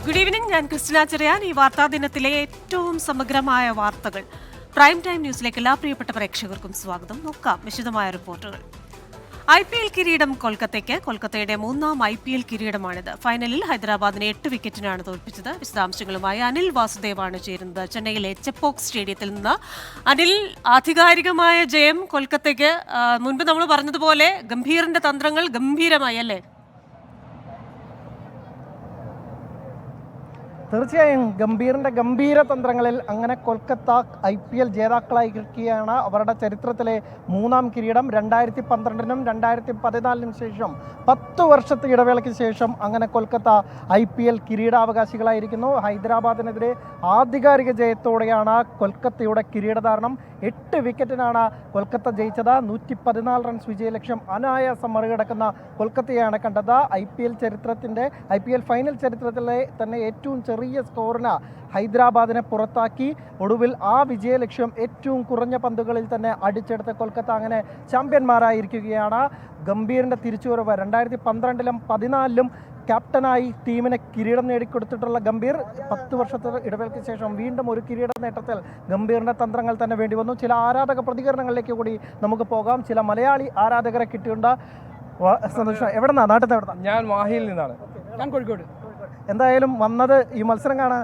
Good evening. ഞാൻ ക്രിസ്റ്റിന ചെറിയാൻ. ഈ വാർത്താ ദിനത്തിലെ ഏറ്റവും സമഗ്രമായ വാർത്തകൾ പ്രൈം ടൈം ന്യൂസിലേക്ക് എല്ലാ പ്രിയപ്പെട്ട പ്രേക്ഷകർക്കും സ്വാഗതം. നോക്കാം വിശദമായ റിപ്പോർട്ടുകൾ. IPL കിരീടം കൊൽക്കത്തയ്ക്ക്. കൊൽക്കത്തയുടെ മൂന്നാം IPL കിരീടമാണിത്. ഫൈനലിൽ ഹൈദരാബാദിനെ 8 വിക്കറ്റിനാണ് തോൽപ്പിച്ചത്. വിശദാംശങ്ങളുമായി അനിൽ വാസുദേവാണ് ചേരുന്നത് ചെന്നൈയിലെ ചെപ്പോക്ക് സ്റ്റേഡിയത്തിൽ നിന്ന്. അനിൽ, ആധികാരികമായ ജയം കൊൽക്കത്തയ്ക്ക്. മുൻപ് നമ്മൾ പറഞ്ഞതുപോലെ ഗംഭീറിന്റെ തന്ത്രങ്ങൾ ഗംഭീരമായി അല്ലേ? തീർച്ചയായും ഗംഭീറിന്റെ ഗംഭീര തന്ത്രങ്ങളിൽ അങ്ങനെ കൊൽക്കത്ത IPL ജേതാക്കളായിരിക്കുകയാണ്. അവരുടെ ചരിത്രത്തിലെ മൂന്നാം കിരീടം 2012-നും 2014-നും ശേഷം 10 വർഷത്തെ ഇടവേളയ്ക്ക് ശേഷം അങ്ങനെ കൊൽക്കത്ത IPL കിരീടാവകാശികളായിരിക്കുന്നു. ഹൈദരാബാദിനെതിരെ ആധികാരിക ജയത്തോടെയാണ് കൊൽക്കത്തയുടെ കിരീടധാരണം. 8 വിക്കറ്റിനാണ് കൊൽക്കത്ത ജയിച്ചത്. 114 റൺസ് വിജയലക്ഷ്യം അനായാസം മറികടക്കുന്ന കൊൽക്കത്തയാണ് കണ്ടത്. IPL ഫൈനൽ ചരിത്രത്തിലെ തന്നെ ഏറ്റവും ചെറിയ സ്കോറിന് ഹൈദരാബാദിനെ പുറത്താക്കി ഒടുവിൽ ആ വിജയലക്ഷ്യം ഏറ്റവും കുറഞ്ഞ പന്തുകളിൽ തന്നെ അടിച്ചെടുത്ത കൊൽക്കത്ത അങ്ങനെ ചാമ്പ്യന്മാരായിരിക്കുകയാണ്. ഗംഭീറിന്റെ തിരിച്ചുവരവ് 2012-ലും 2014-ലും ക്യാപ്റ്റനായി ടീമിനെ കിരീടം നേടിക്കൊടുത്തിട്ടുള്ള ഗംഭീർ 10 വർഷത്തെ ഇടവേളയ്ക്ക് ശേഷം വീണ്ടും ഒരു കിരീട നേട്ടത്തിൽ ഗംഭീറിന്റെ തന്ത്രങ്ങൾ തന്നെ വേണ്ടി വന്നു. ചില ആരാധക പ്രതികരണങ്ങളിലേക്ക് കൂടി നമുക്ക് പോകാം. ചില മലയാളി ആരാധകരെ കിട്ടിയുണ്ട്. സന്തോഷം. എവിടെന്നാ? നാട്ടിൽ എവിടെന്നാ? ഞാൻ മാഹിയിൽ നിന്നാണ്. ഞാൻ കോഴിക്കോട്. എന്തായാലും വന്നത് ഈ മത്സരം കാണാൻ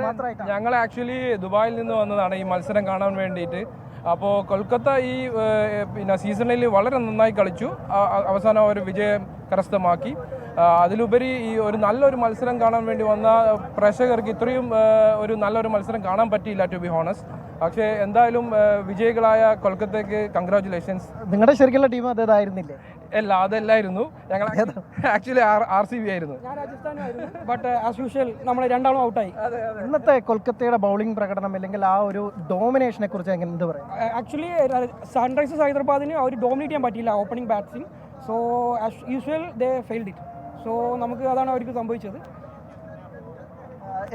മാത്രമായിട്ടാണ്. ഞങ്ങൾ ആക്ച്വലി ദുബായിൽ നിന്ന് വന്നതാണ് ഈ മത്സരം കാണാൻ വേണ്ടിയിട്ട്. അപ്പോൾ കൊൽക്കത്ത ഈ സീസണിൽ വളരെ നന്നായി കളിച്ചു. അവസാനം ഒരു വിജയം കരസ്ഥമാക്കി. അതിലുപരി ഈ നല്ലൊരു മത്സരം കാണാൻ വേണ്ടി വന്ന പ്രേക്ഷകർക്ക് ഇത്രയും ഒരു നല്ലൊരു മത്സരം കാണാൻ പറ്റിയില്ല, ടു ബി ഹോണസ്റ്റ്. പക്ഷേ എന്തായാലും വിജയികളായ കൊൽക്കത്തയ്ക്ക് കൺഗ്രാറ്റുലേഷൻസ്. നിങ്ങളുടെ ശരിക്കുള്ള ടീം അതേതായിരുന്നില്ലേ? അല്ല, അതല്ലായിരുന്നു. ഞങ്ങൾ ആക്ച്വലി RCB ആയിരുന്നു. ബട്ട് ആസ് യൂഷ്വൽ നമ്മൾ രണ്ടാളും ഔട്ടായി. ഇന്നത്തെ കൊൽക്കത്തയുടെ ബൗളിംഗ് പ്രകടനം അല്ലെങ്കിൽ ആ ഒരു ഡോമിനേഷനെ കുറിച്ച് എങ്ങനെ എന്ത് പറയും? ആക്ച്വലി സൺറൈസേഴ്സ് ഹൈദരാബാദിന് അവർ ഡോമിനേറ്റ് ചെയ്യാൻ പറ്റിയില്ല opening batting. So as usual they failed it. So നമുക്ക് അതാണ് അവർക്ക് സംഭവിച്ചത്.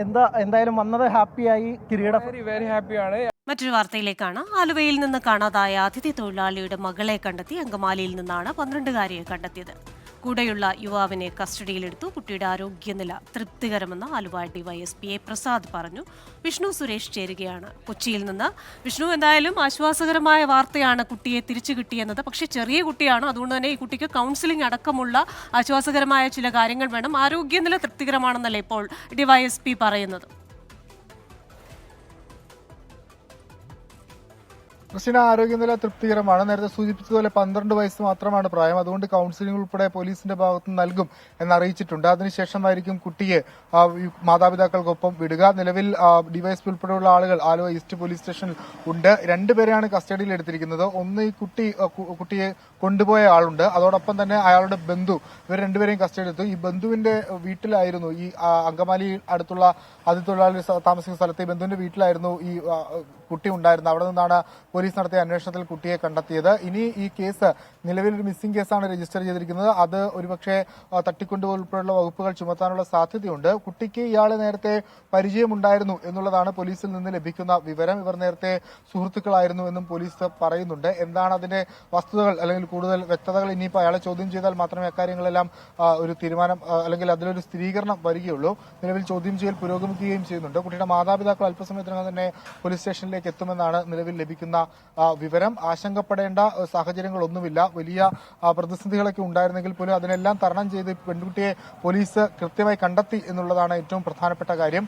എന്തായാലും വന്നത് ഹാപ്പിയായി. കിരീടം വെരി ഹാപ്പിയാണ്. മറ്റൊരു വാർത്തയിലേക്കാണ്. ആലുവയിൽ നിന്ന് കാണാതായ അതിഥി തൊഴിലാളിയുടെ മകളെ കണ്ടെത്തി. അങ്കമാലിയിൽ നിന്നാണ് 12-കാരിയെ കണ്ടെത്തിയത്. കൂടെയുള്ള യുവാവിനെ കസ്റ്റഡിയിലെടുത്തു. കുട്ടിയുടെ ആരോഗ്യനില തൃപ്തികരമെന്ന് ആലുവ DYSP പ്രസാദ് പറഞ്ഞു. വിഷ്ണു സുരേഷ് ചേരുകയാണ് കൊച്ചിയിൽ നിന്ന്. വിഷ്ണു, എന്തായാലും ആശ്വാസകരമായ വാർത്തയാണ് കുട്ടിയെ തിരിച്ചു കിട്ടിയെന്നത്. പക്ഷേ ചെറിയ കുട്ടിയാണ്, അതുകൊണ്ട് തന്നെ ഈ കുട്ടിക്ക് കൗൺസിലിംഗ് അടക്കമുള്ള ആശ്വാസകരമായ ചില കാര്യങ്ങൾ വേണം. ആരോഗ്യനില തൃപ്തികരമാണെന്നല്ലേ ഇപ്പോൾ DYSP പറയുന്നത്? ക്രിസ്റ്റിന, ആരോഗ്യനില തൃപ്തികരമാണ്. നേരത്തെ സൂചിപ്പിച്ചതുപോലെ 12 വയസ്സ് മാത്രമാണ് പ്രായം. അതുകൊണ്ട് കൗൺസിലിംഗ് ഉൾപ്പെടെ പോലീസിന്റെ ഭാഗത്ത് നിന്ന് നൽകും എന്നറിയിച്ചിട്ടുണ്ട്. അതിനുശേഷമായിരിക്കും കുട്ടിയെ മാതാപിതാക്കൾക്കൊപ്പം വിടുക. നിലവിൽ DYSP ഉൾപ്പെടെയുള്ള ആളുകൾ ആലുവ ഈസ്റ്റ് പോലീസ് സ്റ്റേഷനിൽ ഉണ്ട്. 2 പേരെയാണ് കസ്റ്റഡിയിൽ എടുത്തിരിക്കുന്നത്. ഒന്ന് ഈ കുട്ടിയെ കൊണ്ടുപോയ ആളുണ്ട്, അതോടൊപ്പം തന്നെ അയാളുടെ ബന്ധു. ഇവർ 2 പേരെയും കസ്റ്റഡി എടുത്തു. ഈ ബന്ധുവിന്റെ വീട്ടിലായിരുന്നു, ഈ അങ്കമാലി അടുത്തുള്ള അതിഥിത്തൊഴിലാളി താമസിക്കുന്ന സ്ഥലത്ത് ഈ ബന്ധുവിന്റെ വീട്ടിലായിരുന്നു ഈ കുട്ടി ഉണ്ടായിരുന്നത്. അവിടെ നിന്നാണ് പോലീസ് നടത്തിയ അന്വേഷണത്തിൽ കുട്ടിയെ കണ്ടെത്തിയത്. ഇനി ഈ കേസ് നിലവിൽ ഒരു മിസ്സിംഗ് കേസാണ് രജിസ്റ്റർ ചെയ്തിരിക്കുന്നത്. അത് ഒരുപക്ഷെ തട്ടിക്കൊണ്ടുപോകൽ ഉൾപ്പെടെയുള്ള വകുപ്പുകൾ ചുമത്താനുള്ള സാധ്യതയുണ്ട്. കുട്ടിക്ക് ഇയാളെ നേരത്തെ പരിചയമുണ്ടായിരുന്നു എന്നുള്ളതാണ് പോലീസിൽ നിന്ന് ലഭിക്കുന്ന വിവരം. ഇവർ നേരത്തെ സുഹൃത്തുക്കളായിരുന്നു എന്നും പോലീസ് പറയുന്നുണ്ട്. എന്താണ് അതിന്റെ വസ്തുതകൾ അല്ലെങ്കിൽ കൂടുതൽ വ്യക്തതകൾ ഇനിയിപ്പോൾ അയാളെ ചോദ്യം ചെയ്താൽ മാത്രമേ അക്കാര്യങ്ങളെല്ലാം ഒരു തീരുമാനം അല്ലെങ്കിൽ അതിലൊരു സ്ഥിരീകരണം വരികയുള്ളൂ. നിലവിൽ ചോദ്യം ചെയ്യൽ പുരോഗമിക്കുകയും ചെയ്യുന്നുണ്ട്. കുട്ടിയുടെ മാതാപിതാക്കൾ അല്പസമയത്തിനകം തന്നെ പോലീസ് സ്റ്റേഷനിലേക്ക് എത്തുമെന്നാണ് നിലവിൽ ലഭിക്കുന്ന വിവരം. ആശങ്കപ്പെടേണ്ട സാഹചര്യങ്ങളൊന്നുമില്ല. വലിയ പ്രതിസന്ധികളൊക്കെ ഉണ്ടായിരുന്നെങ്കിൽ പോലും അതിനെല്ലാം തരണം ചെയ്ത് പെൺകുട്ടിയെ പോലീസ് കൃത്യമായി കണ്ടെത്തി എന്നുള്ളതാണ് ഏറ്റവും പ്രധാനപ്പെട്ട കാര്യം.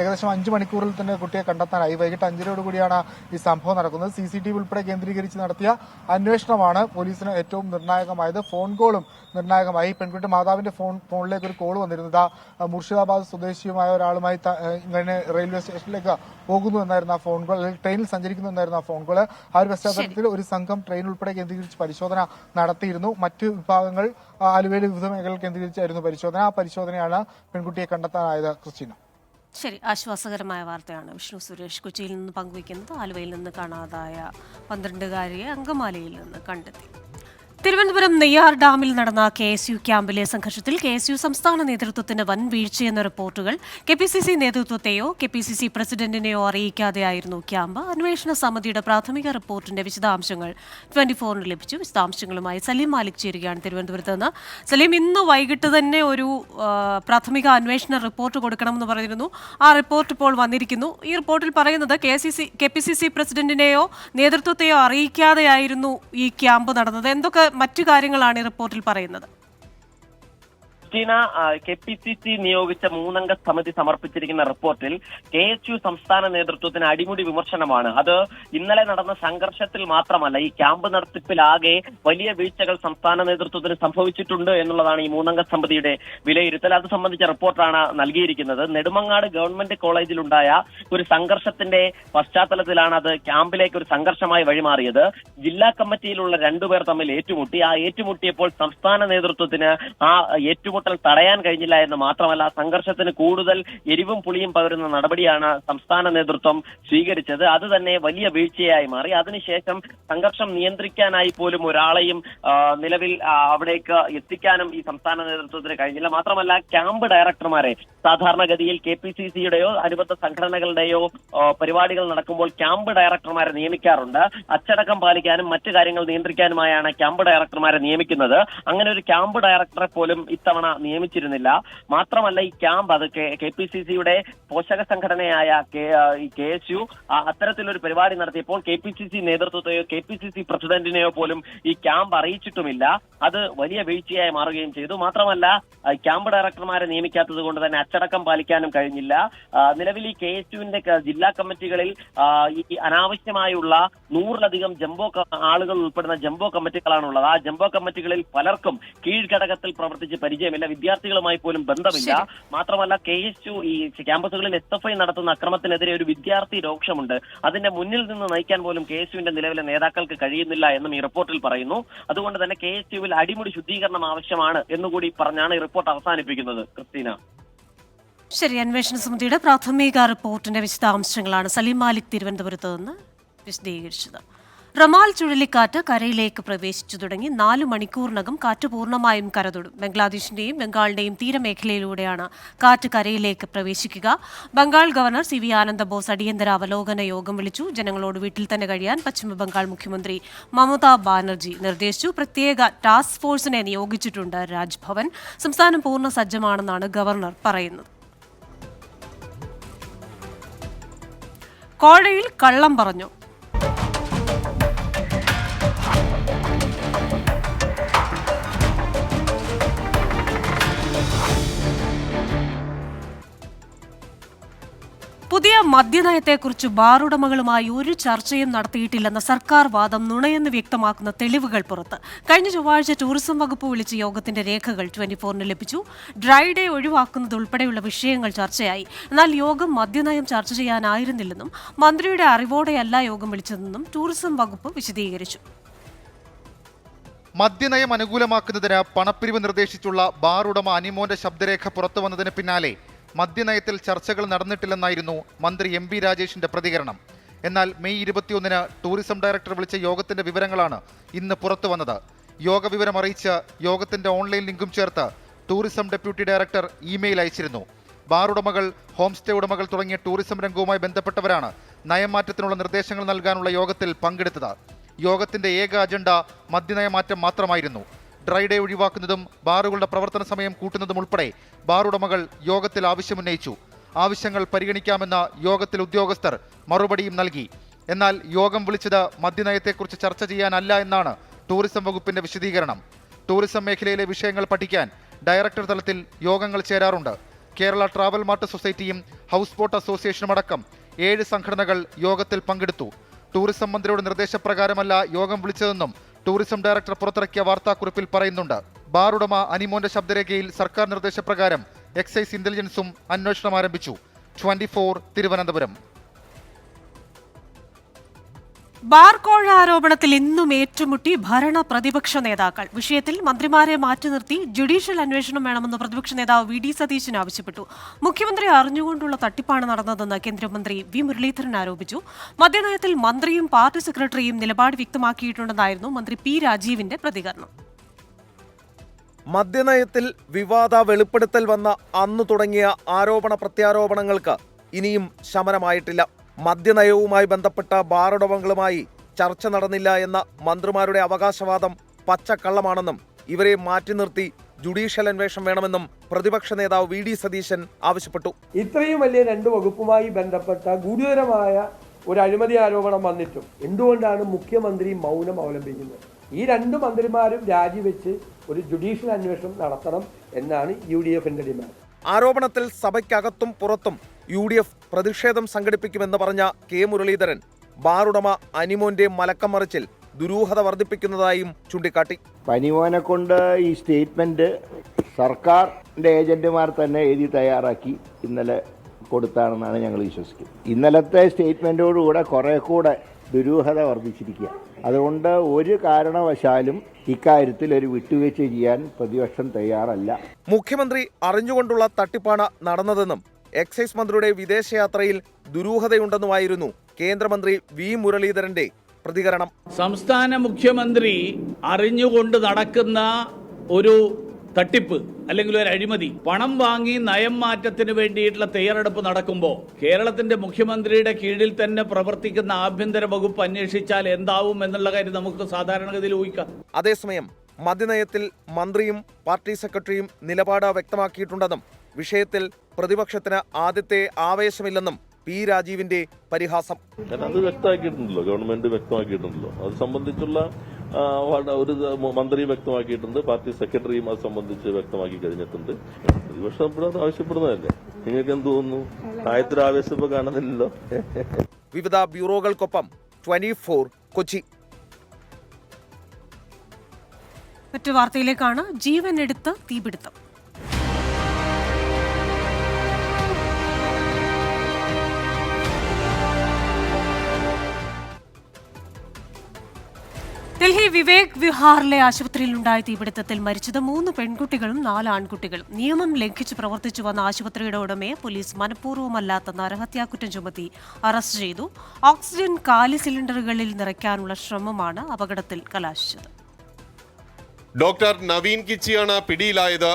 ഏകദേശം 5 മണിക്കൂറിൽ തന്നെ കുട്ടിയെ കണ്ടെത്താനായി. വൈകിട്ട് 5:00 ഈ സംഭവം നടക്കുന്നത്. CCTV ഉൾപ്പെടെ കേന്ദ്രീകരിച്ച് നടത്തിയ അന്വേഷണമാണ് പോലീസിന് ഏറ്റവും നിർണായകമായത്. ഫോൺ കോളും നിർണായകമായി. പെൺകുട്ടി മാതാവിന്റെ ഫോണിലേക്ക് ഒരു കോൾ വന്നിരുന്നത് മുർഷിദാബാദ് സ്വദേശിയുമായ ഒരാളുമായി ഇങ്ങനെ റെയിൽവേ സ്റ്റേഷനിലേക്ക് പോകുന്നു എന്നായിരുന്നു ആ ഫോൺ കോൾ, അല്ലെങ്കിൽ ട്രെയിനിൽ സഞ്ചരിക്കുന്നു എന്നായിരുന്നു ആ ഫോൺ കോൾ. ആ ഒരു പശ്ചാത്തലത്തിൽ ഒരു സംഘം ട്രെയിൻ ഉൾപ്പെടെ കേന്ദ്രീകരിച്ച് പരിശോധന നടത്തിയിരുന്നു. മറ്റ് വിഭാഗങ്ങൾ ആലുവയിലെ വിവിധ മേഖലകൾ കേന്ദ്രീകരിച്ചായിരുന്നു പരിശോധന. ആ പരിശോധനയാണ് പെൺകുട്ടിയെ കണ്ടെത്താനായത്. ക്രിസ്റ്റീന, ശരി, ആശ്വാസകരമായ വാർത്തയാണ് വിഷ്ണു സുരേഷ് കൊച്ചിയിൽ നിന്ന് പങ്കുവയ്ക്കുന്നത്. ആലുവയിൽ നിന്ന് കാണാതായ 12-കാരിയെ അങ്കമാലിയിൽ നിന്ന് കണ്ടെത്തി. തിരുവനന്തപുരം നെയ്യാർ ഡാമിൽ നടന്ന KSU ക്യാമ്പിലെ സംഘർഷത്തിൽ KSU സംസ്ഥാന നേതൃത്വത്തിന് വൻ വീഴ്ചയെന്ന റിപ്പോർട്ടുകൾ KPCC നേതൃത്വത്തെയോ KPCC പ്രസിഡന്റിനെയോ അറിയിക്കാതെയായിരുന്നു ക്യാമ്പ്. അന്വേഷണ സമിതിയുടെ പ്രാഥമിക റിപ്പോർട്ടിന്റെ വിശദാംശങ്ങൾ 24-ന് ലഭിച്ചു. വിശദാംശങ്ങളുമായി സലീം മാലിക് ചേരുകയാണ് തിരുവനന്തപുരത്ത് നിന്ന്. സലീം, ഇന്ന് വൈകിട്ട് തന്നെ ഒരു പ്രാഥമിക അന്വേഷണ റിപ്പോർട്ട് കൊടുക്കണമെന്ന് പറഞ്ഞിരുന്നു. ആ റിപ്പോർട്ട് ഇപ്പോൾ വന്നിരിക്കുന്നു. ഈ റിപ്പോർട്ടിൽ പറയുന്നത് KPCC പ്രസിഡന്റിനെയോ നേതൃത്വത്തെയോ അറിയിക്കാതെയായിരുന്നു ഈ ക്യാമ്പ് നടന്നത്. എന്തൊക്കെ മറ്റു കാര്യങ്ങളാണ് ഈ റിപ്പോർട്ടിൽ പറയുന്നത്? KPCC നിയോഗിച്ച 3-അംഗ സമിതി സമർപ്പിച്ചിരിക്കുന്ന റിപ്പോർട്ടിൽ KSU സംസ്ഥാന നേതൃത്വത്തിന് അടിമുടി വിമർശനമാണ്. അത് ഇന്നലെ നടന്ന സംഘർഷത്തിൽ മാത്രമല്ല, ഈ ക്യാമ്പ് നടത്തിപ്പിലാകെ വലിയ വീഴ്ചകൾ സംസ്ഥാന നേതൃത്വത്തിന് സംഭവിച്ചിട്ടുണ്ട് എന്നുള്ളതാണ് ഈ 3-അംഗ സമിതിയുടെ വിലയിരുത്തൽ. അത് സംബന്ധിച്ച റിപ്പോർട്ടാണ് നൽകിയിരിക്കുന്നത്. നെടുമങ്ങാട് ഗവൺമെന്റ് കോളേജിലുണ്ടായ ഒരു സംഘർഷത്തിന്റെ പശ്ചാത്തലത്തിലാണ് അത് ക്യാമ്പിലേക്ക് ഒരു സംഘർഷമായി വഴിമാറിയത്. ജില്ലാ കമ്മിറ്റിയിലുള്ള 2 പേർ തമ്മിൽ ഏറ്റുമുട്ടി. ആ ഏറ്റുമുട്ടിയപ്പോൾ സംസ്ഥാന നേതൃത്വത്തിന് ആ ഏറ്റുമുട്ടൽ തടയാൻ കഴിഞ്ഞില്ല എന്ന് മാത്രമല്ല, സംഘർഷത്തിന് കൂടുതൽ എരിവും പുളിയും പകരുന്ന നടപടിയാണ് സംസ്ഥാന നേതൃത്വം സ്വീകരിച്ചത്. അത് തന്നെ വലിയ വീഴ്ചയായി മാറി. അതിനുശേഷം സംഘർഷം നിയന്ത്രിക്കാനായി പോലും ഒരാളെയും നിലവിൽ അവിടേക്ക് എത്തിക്കാനും ഈ സംസ്ഥാന നേതൃത്വത്തിന് കഴിഞ്ഞില്ല. മാത്രമല്ല, ക്യാമ്പ് ഡയറക്ടർമാരെ സാധാരണഗതിയിൽ KPCCയുടെയോ അനുബന്ധ സംഘടനകളുടെയോ പരിപാടികൾ നടക്കുമ്പോൾ ക്യാമ്പ് ഡയറക്ടർമാരെ നിയമിക്കാറുണ്ട്. അച്ചടക്കം പാലിക്കാനും മറ്റു കാര്യങ്ങൾ നിയന്ത്രിക്കാനുമായാണ് ക്യാമ്പ് ഡയറക്ടർമാരെ നിയമിക്കുന്നത്. അങ്ങനെ ഒരു ക്യാമ്പ് ഡയറക്ടറെ പോലും ഇത്തവണ നിയമിച്ചിരുന്നില്ല. മാത്രമല്ല, ഈ ക്യാമ്പ് അത് KPCCയുടെ പോഷക സംഘടനയായ KSU അത്തരത്തിലൊരു പരിപാടി നടത്തിയപ്പോൾ KPCC നേതൃത്വത്തെയോ KPCC പ്രസിഡന്റിനെയോ പോലും ഈ ക്യാമ്പ് അറിയിച്ചിട്ടുമില്ല. അത് വലിയ വീഴ്ചയായി മാറുകയും ചെയ്തു. മാത്രമല്ല, ക്യാമ്പ് ഡയറക്ടർമാരെ നിയമിക്കാത്തത് കൊണ്ട് തന്നെ അച്ചടക്കം പാലിക്കാനും കഴിഞ്ഞില്ല. നിലവിൽ ഈ KSUവിന്റെ ജില്ലാ കമ്മിറ്റികളിൽ ഈ അനാവശ്യമായുള്ള 100-ലധികം ജംബോ ആളുകൾ ഉൾപ്പെടുന്ന ജംബോ കമ്മിറ്റികളാണുള്ളത്. ആ ജംബോ കമ്മിറ്റികളിൽ പലർക്കും കീഴ്ഘടകത്തിൽ പ്രവർത്തിച്ച് പരിചയമില്ല, വിദ്യാർത്ഥികളുമായി പോലും ബന്ധമില്ല. മാത്രമല്ല, KSU ഈ ക്യാമ്പസുകളിൽ SFI നടത്തുന്ന അക്രമത്തിനെതിരെ ഒരു വിദ്യാർത്ഥി രോക്ഷമുണ്ട്. അതിന്റെ മുന്നിൽ നിന്ന് നയിക്കാൻ പോലും KSUവിന്റെ നിലവിലെ നേതാക്കൾക്ക് കഴിയുന്നില്ല എന്നും ഈ റിപ്പോർട്ടിൽ പറയുന്നു. അതുകൊണ്ട് തന്നെ KSUവിൽ അടിമുടി ശുദ്ധീകരണം ആവശ്യമാണ് എന്നുകൂടി പറഞ്ഞാണ് ഈ റിപ്പോർട്ട് അവസാനിപ്പിക്കുന്നത്. ക്രിസ്റ്റീന. ശരി, അന്വേഷണ സമിതിയുടെ പ്രാഥമിക റിപ്പോർട്ടിന്റെ വിശദാംശങ്ങളാണ് സലീം മാലിക് തിരുവനന്തപുരത്ത് നിന്ന് വിശദീകരിച്ചത്. റമാൽ ചുഴലിക്കാറ്റ് കരയിലേക്ക് പ്രവേശിച്ചു തുടങ്ങി. 4 മണിക്കൂറിനകം കാറ്റ് പൂർണ്ണമായും കരതൊടും. ബംഗ്ലാദേശിന്റെയും ബംഗാളിന്റെയും തീരമേഖലയിലൂടെയാണ് കാറ്റ് കരയിലേക്ക് പ്രവേശിക്കുക. ബംഗാൾ ഗവർണർ CV ആനന്ദബോസ് അടിയന്തര അവലോകന യോഗം വിളിച്ചു. ജനങ്ങളോട് വീട്ടിൽ തന്നെ കഴിയാൻ പശ്ചിമബംഗാൾ മുഖ്യമന്ത്രി മമതാ ബാനർജി നിർദ്ദേശിച്ചു. പ്രത്യേക ടാസ്ക് ഫോഴ്സിനെ നിയോഗിച്ചിട്ടുണ്ട് രാജ്ഭവൻ. സംസ്ഥാനം പൂർണ്ണ സജ്ജമാണെന്നാണ് ഗവർണർ പറയുന്നത്. കോഴയിൽ കള്ളം പറഞ്ഞു. പുതിയ മദ്യനയത്തെക്കുറിച്ച് ബാർ ഉടമകളുമായി ഒരു ചർച്ചയും നടത്തിയിട്ടില്ലെന്ന സർക്കാർ വാദം നുണയെന്ന് വ്യക്തമാക്കുന്ന തെളിവുകൾ പുറത്ത്. കഴിഞ്ഞ ചൊവ്വാഴ്ച ടൂറിസം വകുപ്പ് വിളിച്ച യോഗത്തിന്റെ രേഖകൾ 24-ന് ലഭിച്ചു. ഡ്രൈ ഡേ ഒഴിവാക്കുന്നത് ഉൾപ്പെടെയുള്ള വിഷയങ്ങൾ ചർച്ചയായി. എന്നാൽ യോഗം മദ്യനയം ചർച്ച ചെയ്യാനായിരുന്നില്ലെന്നും മന്ത്രിയുടെ അറിവോടെയല്ല യോഗം വിളിച്ചതെന്നും ടൂറിസം വകുപ്പ് വിശദീകരിച്ചു. മദ്യനയം അനുകൂലമാക്കുന്നതിന് പണപ്പിരിവ് നിർദ്ദേശിച്ചുള്ള ബാർ ഉടമ അനിമോന്റെ ശബ്ദരേഖ പുറത്തു വന്നതിന് പിന്നാലെ മദ്യനയത്തിൽ ചർച്ചകൾ നടന്നിട്ടില്ലെന്നായിരുന്നു മന്ത്രി MB രാജേഷിന്റെ പ്രതികരണം. എന്നാൽ മെയ് 21-ന് ടൂറിസം ഡയറക്ടർ വിളിച്ച യോഗത്തിന്റെ വിവരങ്ങളാണ് ഇന്ന് പുറത്തു വന്നത്. യോഗ വിവരം അറിയിച്ച് യോഗത്തിന്റെ ഓൺലൈൻ ലിങ്കും ചേർത്ത് ടൂറിസം ഡെപ്യൂട്ടി ഡയറക്ടർ ഇമെയിൽ അയച്ചിരുന്നു. ബാർ ഉടമകൾ, ഹോം സ്റ്റേ ഉടമകൾ തുടങ്ങിയ ടൂറിസം രംഗവുമായി ബന്ധപ്പെട്ടവരാണ് നയമാറ്റത്തിനുള്ള നിർദ്ദേശങ്ങൾ നൽകാനുള്ള യോഗത്തിൽ പങ്കെടുത്തത്. യോഗത്തിന്റെ ഏക അജണ്ട മദ്യനയമാറ്റം മാത്രമായിരുന്നു. ഡ്രൈ ഡേ ഒഴിവാക്കുന്നതും ബാറുകളുടെ പ്രവർത്തന സമയം കൂട്ടുന്നതും ഉൾപ്പെടെ ബാർ ഉടമകൾ യോഗത്തിൽ ആവശ്യമുന്നയിച്ചു. ആവശ്യങ്ങൾ പരിഗണിക്കാമെന്ന യോഗത്തിൽ ഉദ്യോഗസ്ഥർ മറുപടിയും നൽകി. എന്നാൽ യോഗം വിളിച്ചത് മദ്യനയത്തെക്കുറിച്ച് ചർച്ച ചെയ്യാനല്ല എന്നാണ് ടൂറിസം വകുപ്പിന്റെ വിശദീകരണം. ടൂറിസം മേഖലയിലെ വിഷയങ്ങൾ പഠിക്കാൻ ഡയറക്ടർ തലത്തിൽ യോഗങ്ങൾ ചേരാറുണ്ട്. കേരള ട്രാവൽ മാർട്ട് സൊസൈറ്റിയും ഹൗസ് ബോട്ട് അസോസിയേഷനും അടക്കം 7 സംഘടനകൾ യോഗത്തിൽ പങ്കെടുത്തു. ടൂറിസം മന്ത്രിയുടെ നിർദ്ദേശപ്രകാരമല്ല യോഗം വിളിച്ചതെന്നും ടൂറിസം ഡയറക്ടർ പുറത്തിറക്കിയ വാർത്താക്കുറിപ്പിൽ പറയുന്നുണ്ട്. ബാർ ഉടമ അനിമോന്റെ ശബ്ദരേഖയിൽ സർക്കാർ നിർദ്ദേശപ്രകാരം എക്സൈസ് ഇന്റലിജൻസും അന്വേഷണം ആരംഭിച്ചു. 24 തിരുവനന്തപുരം. ബാർ കോഴ ആരോപണത്തിൽ ഇന്നും ഏറ്റുമുട്ടി ഭരണ പ്രതിപക്ഷ നേതാക്കൾ. വിഷയത്തിൽ മന്ത്രിമാരെ മാറ്റി നിർത്തി ജുഡീഷ്യൽ അന്വേഷണം വേണമെന്ന് പ്രതിപക്ഷ നേതാവ് VD സതീശൻ ആവശ്യപ്പെട്ടു. മുഖ്യമന്ത്രി അറിഞ്ഞുകൊണ്ടുള്ള തട്ടിപ്പാണ് നടന്നതെന്ന് കേന്ദ്രമന്ത്രി V മുരളീധരൻ ആരോപിച്ചു. മദ്യനയത്തിൽ മന്ത്രിയും പാർട്ടി സെക്രട്ടറിയും നിലപാട് വ്യക്തമാക്കിയിട്ടുണ്ടെന്നായിരുന്നു മന്ത്രി P രാജീവിന്റെ പ്രതികരണം. മദ്യനയത്തിൽ വിവാദ വെളിപ്പെടുത്തൽ വന്ന അന്നു തുടങ്ങിയ ആരോപണ പ്രത്യാരോപണങ്ങൾക്ക് ഇനിയും ശമനമായിട്ടില്ല. മദ്യനയവുമായി ബന്ധപ്പെട്ട ബാറുടമകളുമായി ചർച്ച നടന്നില്ല എന്ന മന്ത്രിമാരുടെ അവകാശവാദം പച്ചക്കള്ളമാണെന്നും ഇവരെ മാറ്റി നിർത്തി ജുഡീഷ്യൽ അന്വേഷണം വേണമെന്നും പ്രതിപക്ഷ നേതാവ് വി ഡി സതീശൻ ആവശ്യപ്പെട്ടു. ഇത്രയും വലിയ രണ്ട് വകുപ്പുമായി ബന്ധപ്പെട്ട ഗുരുതരമായ ഒരു അഴിമതി ആരോപണം വന്നിട്ടും എന്തുകൊണ്ടാണ് മുഖ്യമന്ത്രി മൗനം അവലംബിക്കുന്നത്? ഈ രണ്ട് മന്ത്രിമാരും രാജിവെച്ച് ഒരു ജുഡീഷ്യൽ അന്വേഷണം നടത്തണം എന്നാണ് UDFന്റെ ഡിമാൻഡ്. ആരോപണത്തിൽ സഭയ്ക്കകത്തും പുറത്തും UDF പ്രതിഷേധം സംഘടിപ്പിക്കുമെന്ന് പറഞ്ഞ കെ മുരളീധരൻ ബാറുടമ അനിമോന്റെ മലക്കം മറിച്ചിൽ ദുരൂഹത വർദ്ധിപ്പിക്കുന്നതായും ചൂണ്ടിക്കാട്ടി. അനിമോനെ കൊണ്ട് ഈ സ്റ്റേറ്റ്മെന്റ് സർക്കാരിന്റെ ഏജന്റുമാർ തന്നെ എഴുതി തയ്യാറാക്കി ഇന്നലെ കൊടുത്താണെന്നാണ് ഞങ്ങൾ വിശ്വസിക്കുന്നത്. ഇന്നലത്തെ സ്റ്റേറ്റ്മെന്റോടുകൂടെ കുറെ കൂടെ ദുരൂഹത വർദ്ധിച്ചിരിക്കുക. അതുകൊണ്ട് ഒരു കാരണവശാലും ഇക്കാര്യത്തിൽ ഒരു വിട്ടുവീഴ്ച ചെയ്യാൻ പ്രതിപക്ഷം തയ്യാറല്ല. മുഖ്യമന്ത്രി അറിഞ്ഞുകൊണ്ടുള്ള തട്ടിപ്പാണ് നടന്നതെന്നും എക്സൈസ് മന്ത്രിയുടെ വിദേശയാത്രയിൽ ദുരൂഹതയുണ്ടെന്നുമായിരുന്നു കേന്ദ്രമന്ത്രി വി മുരളീധരന്റെ പ്രതികരണം. സംസ്ഥാന മുഖ്യമന്ത്രി അറിഞ്ഞുകൊണ്ട് നടക്കുന്ന ഒരു തട്ടിപ്പ് അല്ലെങ്കിൽ ഒരു അഴിമതി, പണം വാങ്ങി നയം മാറ്റത്തിന് വേണ്ടിയിട്ടുള്ള തയ്യാറെടുപ്പ് നടക്കുമ്പോൾ കേരളത്തിന്റെ മുഖ്യമന്ത്രിയുടെ കീഴിൽ തന്നെ പ്രവർത്തിക്കുന്ന ആഭ്യന്തര വകുപ്പ് അന്വേഷിച്ചാൽ എന്താവും എന്നുള്ള കാര്യം നമുക്ക് സാധാരണഗതിയിൽ ഊഹിക്കാം. അതേസമയം മദ്യനയത്തിൽ മന്ത്രിയും പാർട്ടി സെക്രട്ടറിയും നിലപാട് വ്യക്തമാക്കിയിട്ടുണ്ടെന്നും വിഷയത്തിൽ പ്രതിപക്ഷത്തിന് ആദ്യത്തെ ആവേശമില്ലെന്നും പി രാജീവിന്റെ പരിഹാസം. അത് വ്യക്തമാക്കിയിട്ടുണ്ടല്ലോ, ഗവൺമെന്റ് വ്യക്തമാക്കിയിട്ടുണ്ടല്ലോ. അത് സംബന്ധിച്ചുള്ള ഒരു മന്ത്രി വ്യക്തമാക്കിയിട്ടുണ്ട്, പാർട്ടി സെക്രട്ടറിയും അത് സംബന്ധിച്ച് വ്യക്തമാക്കി കഴിഞ്ഞിട്ടുണ്ട്. പ്രതിപക്ഷം എപ്പോഴും ആവശ്യപ്പെടുന്നതല്ലേ? നിങ്ങൾക്ക് എന്ത് തോന്നുന്നു? ആയത്തൊരു ആവേശം ഇപ്പൊ കാണുന്നില്ലല്ലോ. വിവിധ ബ്യൂറോകൾക്കൊപ്പം 24 കൊച്ചി. മറ്റു വാർത്തയിലേക്കാണ്. ജീവൻ എടുത്ത് തീപിടുത്തം. ഡൽഹി വിവേക് വിഹാറിലെ ആശുപത്രിയിലുണ്ടായ തീപിടുത്തത്തിൽ മരിച്ചത് 3 പെൺകുട്ടികളും 4 ആൺകുട്ടികളും. നിയമം ലംഘിച്ച് പ്രവർത്തിച്ചു വന്ന ആശുപത്രിയുടെ ഉടമയെ പോലീസ് മനഃപൂർവ്വമല്ലാത്ത നരഹത്യാക്കുറ്റം ചുമത്തി അറസ്റ്റ് ചെയ്തു. ഓക്സിജൻ കാലി സിലിണ്ടറുകളിൽ നിറയ്ക്കാനുള്ള ശ്രമമാണ് അപകടത്തിൽ കലാശിച്ചത്. ഡോക്ടർ നവീൻ കിച്ചിയാണ് പിടിയിലായത്.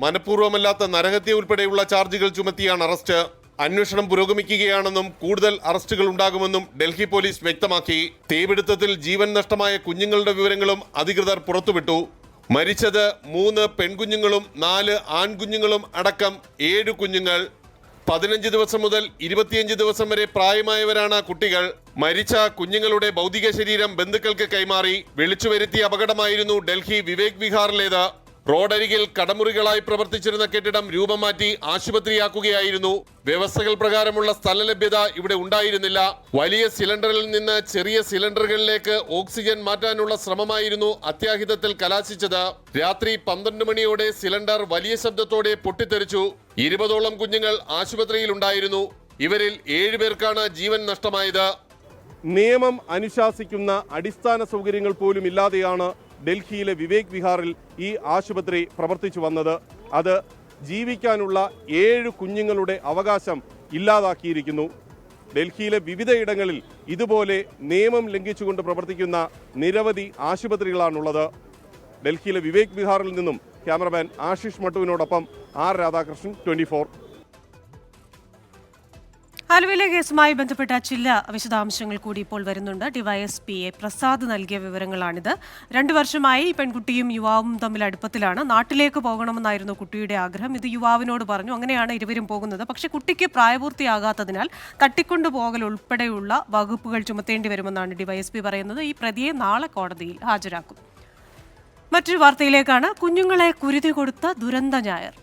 മനഃപൂർവ്വമല്ലാത്ത നരഹത്യ ഉൾപ്പെടെയുള്ള ചാർജുകൾ ചുമത്തിയാണ് അറസ്റ്റ്. അന്വേഷണം പുരോഗമിക്കുകയാണെന്നും കൂടുതൽ അറസ്റ്റുകൾ ഉണ്ടാകുമെന്നും ഡൽഹി പോലീസ് വ്യക്തമാക്കി. തീപിടുത്തത്തിൽ ജീവൻ നഷ്ടമായ കുഞ്ഞുങ്ങളുടെ വിവരങ്ങളും അധികൃതർ പുറത്തുവിട്ടു. മരിച്ചത് 3 പെൺകുഞ്ഞുങ്ങളും 4 ആൺകുഞ്ഞുങ്ങളും അടക്കം 7 കുഞ്ഞുങ്ങൾ. 15 ദിവസം മുതൽ 25 ദിവസം വരെ പ്രായമായവരാണ് കുട്ടികൾ. മരിച്ച കുഞ്ഞുങ്ങളുടെ ഭൗതിക ശരീരം ബന്ധുക്കൾക്ക് കൈമാറി. വിളിച്ചുവരുത്തിയ അപകടമായിരുന്നു ഡൽഹി വിവേക് വിഹാറിലേത്. റോഡരികിൽ കടമുറികളായി പ്രവർത്തിച്ചിരുന്ന കെട്ടിടം രൂപം മാറ്റി ആശുപത്രിയാക്കുകയായിരുന്നു. വ്യവസ്ഥകൾ പ്രകാരമുള്ള സ്ഥല ലഭ്യത ഇവിടെ ഉണ്ടായിരുന്നില്ല. വലിയ സിലിണ്ടറിൽ നിന്ന് ചെറിയ സിലിണ്ടറുകളിലേക്ക് ഓക്സിജൻ മാറ്റാനുള്ള ശ്രമമായിരുന്നു അത്യാഹിതത്തിൽ കലാശിച്ചത്. രാത്രി 12 മണിയോടെ സിലിണ്ടർ വലിയ ശബ്ദത്തോടെ പൊട്ടിത്തെറിച്ചു. 20ഓളം കുഞ്ഞുങ്ങൾ ആശുപത്രിയിൽ ഉണ്ടായിരുന്നു. ഇവരിൽ 7 പേർക്കാണ് ജീവൻ നഷ്ടമായത്. നിയമം അനുശാസിക്കുന്ന അടിസ്ഥാന സൗകര്യങ്ങൾ പോലും ഇല്ലാതെയാണ് ഡൽഹിയിലെ വിവേക് വിഹാറിൽ ഈ ആശുപത്രി പ്രവർത്തിച്ചു വന്നത്. അത് ജീവിക്കാനുള്ള 7 കുഞ്ഞുങ്ങളുടെ അവകാശം ഇല്ലാതാക്കിയിരിക്കുന്നു. ഡൽഹിയിലെ വിവിധയിടങ്ങളിൽ ഇതുപോലെ നിയമം ലംഘിച്ചുകൊണ്ട് പ്രവർത്തിക്കുന്ന നിരവധി ആശുപത്രികളാണുള്ളത്. ഡൽഹിയിലെ വിവേക് വിഹാറിൽ നിന്നും ക്യാമറമാൻ ആശിഷ് മട്ടുവിനോടൊപ്പം ആർ രാധാകൃഷ്ണൻ, 24. ആലുവയിലെ കേസുമായി ബന്ധപ്പെട്ട ചില വിശദാംശങ്ങൾ കൂടി ഇപ്പോൾ വരുന്നുണ്ട്. ഡിവൈഎസ്പി പ്രസാദ് നൽകിയ വിവരങ്ങളാണിത്. 2 വർഷമായി പെൺകുട്ടിയും യുവാവും തമ്മിൽ അടുപ്പത്തിലാണ്. നാട്ടിലേക്ക് പോകണമെന്നായിരുന്നു കുട്ടിയുടെ ആഗ്രഹം. ഇത് യുവാവിനോട് പറഞ്ഞു. അങ്ങനെയാണ് ഇരുവരും പോകുന്നത്. പക്ഷേ കുട്ടിക്ക് പ്രായപൂർത്തിയാകാത്തതിനാൽ തട്ടിക്കൊണ്ടുപോകൽ ഉൾപ്പെടെയുള്ള വകുപ്പുകൾ ചുമത്തേണ്ടി വരുമെന്നാണ് ഡിവൈഎസ്പി പറയുന്നത്. ഈ പ്രതിയെ നാളെ കോടതിയിൽ ഹാജരാക്കും. മറ്റൊരു വാർത്തയിലേക്കാണ്. കുഞ്ഞുങ്ങളെ കുരുതി കൊടുത്ത ദുരന്ത ഞായർ.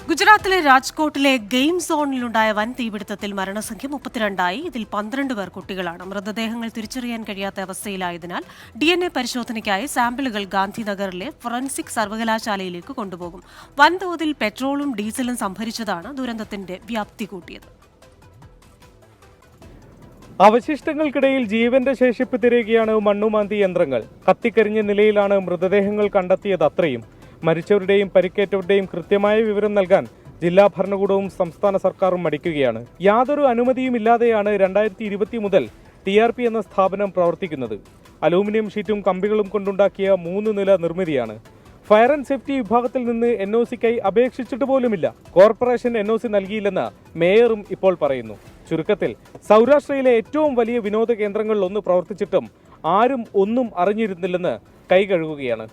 ഗുജറാത്തിലെ രാജ്കോട്ടിലെ ഗെയിം സോണിലുണ്ടായ വൻ തീപിടുത്തത്തിൽ മരണസംഖ്യ 32ആയി. ഇതിൽ 12 പേർ കുട്ടികളാണ്. മൃതദേഹങ്ങൾ തിരിച്ചറിയാൻ കഴിയാത്ത അവസ്ഥയിലായതിനാൽ DNA പരിശോധനയ്ക്കായി സാമ്പിളുകൾ ഗാന്ധിനഗറിലെ ഫോറൻസിക് സർവകലാശാലയിലേക്ക് കൊണ്ടുപോകും. വൻതോതിൽ പെട്രോളും ഡീസലും സംഭരിച്ചതാണ് ദുരന്തത്തിന്റെ വ്യാപ്തി കൂട്ടിയത്. അവശിഷ്ടങ്ങൾക്കിടയിൽ ജീവന്റെ ശേഷിപ്പ് തിരയുകയാണ് മണ്ണുമാന്തി യന്ത്രങ്ങൾ. കത്തിക്കരിഞ്ഞ നിലയിലാണ് മൃതദേഹങ്ങൾ കണ്ടെത്തിയത്. അത്രയും മരിച്ചവരുടെയും പരിക്കേറ്റവരുടെയും കൃത്യമായ വിവരം നൽകാൻ ജില്ലാ ഭരണകൂടവും സംസ്ഥാന സർക്കാരും മടിക്കുകയാണ്. യാതൊരു അനുമതിയുമില്ലാതെയാണ് 2020 മുതൽ TRP എന്ന സ്ഥാപനം പ്രവർത്തിക്കുന്നത്. അലൂമിനിയം ഷീറ്റും കമ്പികളും കൊണ്ടുണ്ടാക്കിയ 3 നില നിർമ്മിതിയാണ്. ഫയർ ആൻഡ് സേഫ്റ്റി വിഭാഗത്തിൽ നിന്ന് NOCക്കായി അപേക്ഷിച്ചിട്ട് പോലുമില്ല. കോർപ്പറേഷൻ NOC നൽകിയില്ലെന്ന് മേയറും ഇപ്പോൾ പറയുന്നു. ചുരുക്കത്തിൽ സൗരാഷ്ട്രയിലെ ഏറ്റവും വലിയ വിനോദ കേന്ദ്രങ്ങളിൽ ഒന്ന് പ്രവർത്തിച്ചിട്ടും ആരും ഒന്നും അറിഞ്ഞിരുന്നില്ലെന്ന് കൈകഴുകുകയാണ്.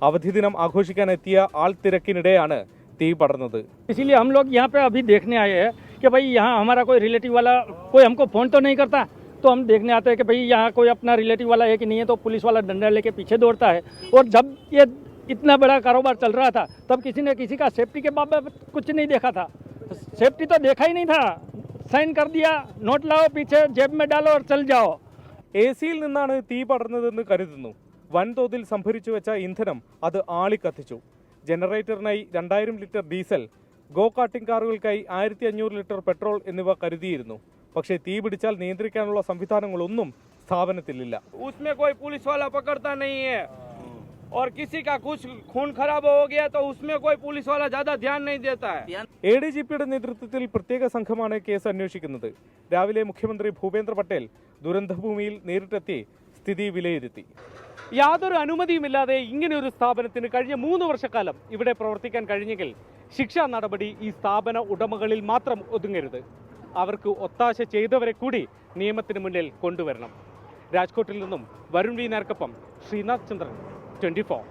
അവധി ദിനം ആഘോഷിക്കാൻ എത്തിയ ആൾത്തിരക്കിനിടെയാണ് തീ പടർന്നത്. इसीलिए हम लोग यहाँ पे अभी देखने आए हैं कि भाई यहाँ हमारा कोई रिलेटिव वाला कोई हमको फ़ोन तो नहीं करता, तो हम देखने आते हैं कि भाई यहाँ कोई अपना रिलेटिव वाला है कि नहीं है, तो पुलिस वाला डंडा लेके पीछे दौड़ता है। और जब ये इतना बड़ा कारोबार चल रहा था तब किसी ने किसी का सेफ्टी के बाबत कुछ नहीं देखा था। सेफ्टी तो देखा ही नहीं था, साइन कर दिया, नोट लाओ पीछे जेब में डालो और चल जाओ। AC-യിൽ നിന്നാണ് തീ പടർന്നതെന്ന് കരുതുന്നു. വൻതോതിൽ സംഭരിച്ചു വെച്ച ഇന്ധനം അത് ആളിക്കത്തിച്ചു. ജനറേറ്ററിനായി 2000 ലിറ്റർ ഡീസൽ, ഗോ കാർട്ടിംഗ് കാറുകൾക്കായി 1500 ലിറ്റർ പെട്രോൾ എന്നിവ കരുതിയിരുന്നു. പക്ഷേ തീ പിടിച്ചാൽ നിയന്ത്രിക്കാനുള്ള സംവിധാനങ്ങളൊന്നും സ്ഥാപനത്തിലില്ല. उसमें कोई पुलिस वाला पकड़ता नहीं है और किसी का कुछ खून खराब हो गया तो उसमें कोई पुलिस वाला ज्यादा ध्यान नहीं देता है. ADGPയുടെ നേതൃത്വത്തിൽ പ്രത്യേക സംഘമാണ് കേസ് അന്വേഷിക്കുന്നത്. രാവിലെ മുഖ്യമന്ത്രി ഭൂപേന്ദ്ര പട്ടേൽ ദുരന്തഭൂമിയിൽ നേരിട്ടെത്തി സ്ഥിതി വിലയിരുത്തി. യാതൊരു അനുമതിയുമില്ലാതെ ഇങ്ങനെയൊരു സ്ഥാപനത്തിന് കഴിഞ്ഞ 3 വർഷക്കാലം ഇവിടെ പ്രവർത്തിക്കാൻ കഴിഞ്ഞെങ്കിൽ ശിക്ഷാ നടപടി ഈ സ്ഥാപന ഉടമകളിൽ മാത്രം ഒതുങ്ങരുത്. അവർക്ക് ഒത്താശ ചെയ്തവരെ കൂടി നിയമത്തിന് മുന്നിൽ കൊണ്ടുവരണം. രാജ്കോട്ടിൽ നിന്നും വരുൺ വി നാർക്കൊപ്പം ശ്രീനാഥ് ചന്ദ്രൻ, 24.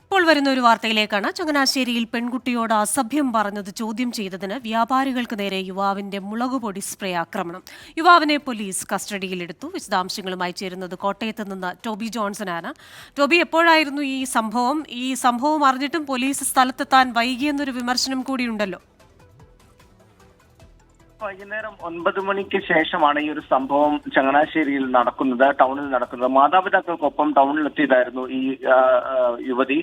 ഇപ്പോൾ വരുന്ന ഒരു വാർത്തയിലേക്കാണ്. ചങ്ങനാശ്ശേരിയിൽ പെൺകുട്ടിയോട് അസഭ്യം പറഞ്ഞത് ചോദ്യം ചെയ്തതിന് വ്യാപാരികൾക്ക് നേരെ യുവാവിന്റെ മുളകുപൊടി സ്പ്രേ ആക്രമണം. യുവാവിനെ പോലീസ് കസ്റ്റഡിയിലെടുത്തു. വിശദാംശങ്ങളുമായി ചേരുന്നത് കോട്ടയത്ത് നിന്ന് ടോബി ജോൺസനാണ്. ടോബി, എപ്പോഴായിരുന്നു ഈ സംഭവം അറിഞ്ഞിട്ടും പോലീസ് സ്ഥലത്തെത്താൻ വൈകിയെന്നൊരു വിമർശനം കൂടിയുണ്ടല്ലോ. വൈകുന്നേരം 9 മണിക്ക് ശേഷമാണ് ഈ ഒരു സംഭവം ചങ്ങനാശ്ശേരിയിൽ നടക്കുന്നത്, ടൗണിൽ നടക്കുന്നത്. മാതാപിതാക്കൾക്കൊപ്പം ടൗണിലെത്തിയതായിരുന്നു ഈ യുവതി.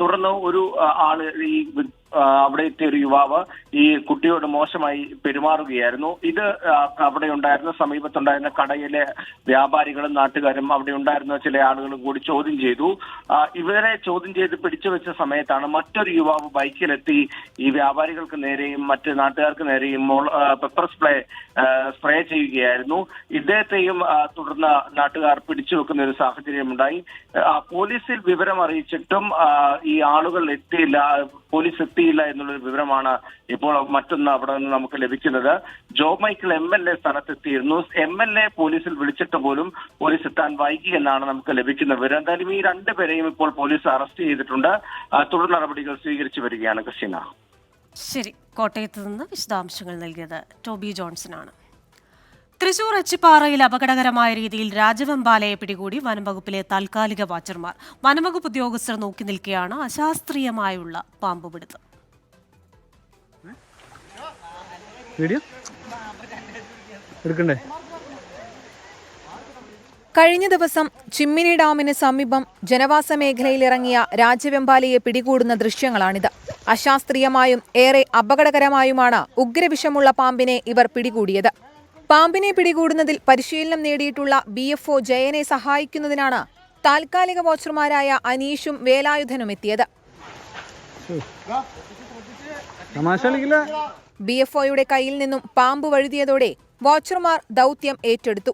തുടർന്ന് ഒരു ആള് അവിടെ എത്തിയ ഒരു യുവാവ് ഈ കുട്ടിയോട് മോശമായി പെരുമാറുകയായിരുന്നു. ഇത് അവിടെ ഉണ്ടായിരുന്ന സമീപത്തുണ്ടായിരുന്ന കടയിലെ വ്യാപാരികളും നാട്ടുകാരും അവിടെ ഉണ്ടായിരുന്ന ചില ആളുകളും കൂടി ചോദ്യം ചെയ്തു. ഇവരെ ചോദ്യം ചെയ്ത് പിടിച്ചു വെച്ച സമയത്താണ് മറ്റൊരു യുവാവ് ബൈക്കിലെത്തി ഈ വ്യാപാരികൾക്ക് നേരെയും മറ്റ് നാട്ടുകാർക്ക് നേരെയും പെപ്പർ സ്പ്രേ ചെയ്യുകയായിരുന്നു. ഇദ്ദേഹത്തെയും തുടർന്ന് നാട്ടുകാർ പിടിച്ചു വെക്കുന്ന ഒരു സാഹചര്യമുണ്ടായി. പോലീസിൽ വിവരം അറിയിച്ചിട്ടും ഈ ആളുകൾ എത്തിയില്ല, പോലീസ് എത്തിയില്ല എന്നുള്ളൊരു വിവരമാണ് ഇപ്പോൾ മറ്റൊന്ന് അവിടെ നിന്ന് നമുക്ക് ലഭിക്കുന്നത്. Job Michael MLA സ്ഥലത്തെത്തിയിരുന്നു. MLA പോലീസിൽ വിളിച്ചിട്ട് പോലും പോലീസ് എത്താൻ വൈകി എന്നാണ് നമുക്ക് ലഭിക്കുന്ന വിവരം. എന്തായാലും ഈ 2 പേരെയും ഇപ്പോൾ പോലീസ് അറസ്റ്റ് ചെയ്തിട്ടുണ്ട്. തുടർ നടപടികൾ സ്വീകരിച്ചു വരികയാണ്. ക്രിസ്റ്റീന. ശരി, കോട്ടയത്ത് നിന്ന് വിശദാംശങ്ങൾ നൽകിയത് ടോബി ജോൺസനാണ്. തൃശൂർ എച്ചിപ്പാറയിൽ അപകടകരമായ രീതിയിൽ രാജവെമ്പാലയെ പിടികൂടി വനംവകുപ്പിലെ താൽക്കാലിക വാച്ചർമാർ. വനംവകുപ്പ് ഉദ്യോഗസ്ഥർ നോക്കി നിൽക്കെയാണ് അശാസ്ത്രീയമായുള്ള പാമ്പുപിടുത്തം. കഴിഞ്ഞ ദിവസം ചിമ്മിനി ഡാമിന് സമീപം ജനവാസ മേഖലയിലിറങ്ങിയ രാജവെമ്പാലയെ പിടികൂടുന്ന ദൃശ്യങ്ങളാണിത്. അശാസ്ത്രീയമായും ഏറെ അപകടകരമായുമാണ് ഉഗ്രവിഷമുള്ള പാമ്പിനെ ഇവർ പിടികൂടിയത്. പാമ്പിനെ പിടികൂടുന്നതിൽ പരിശീലനം നേടിയിട്ടുള്ള BFO ജയനെ സഹായിക്കുന്നതിനാണ് താൽക്കാലിക വാച്ചർമാരായ അനീഷും വേലായുധനും എത്തിയത്. BFOയുടെ കയ്യിൽ നിന്നും പാമ്പ് വഴുതിയതോടെ വാച്ചർമാർ ദൗത്യം ഏറ്റെടുത്തു.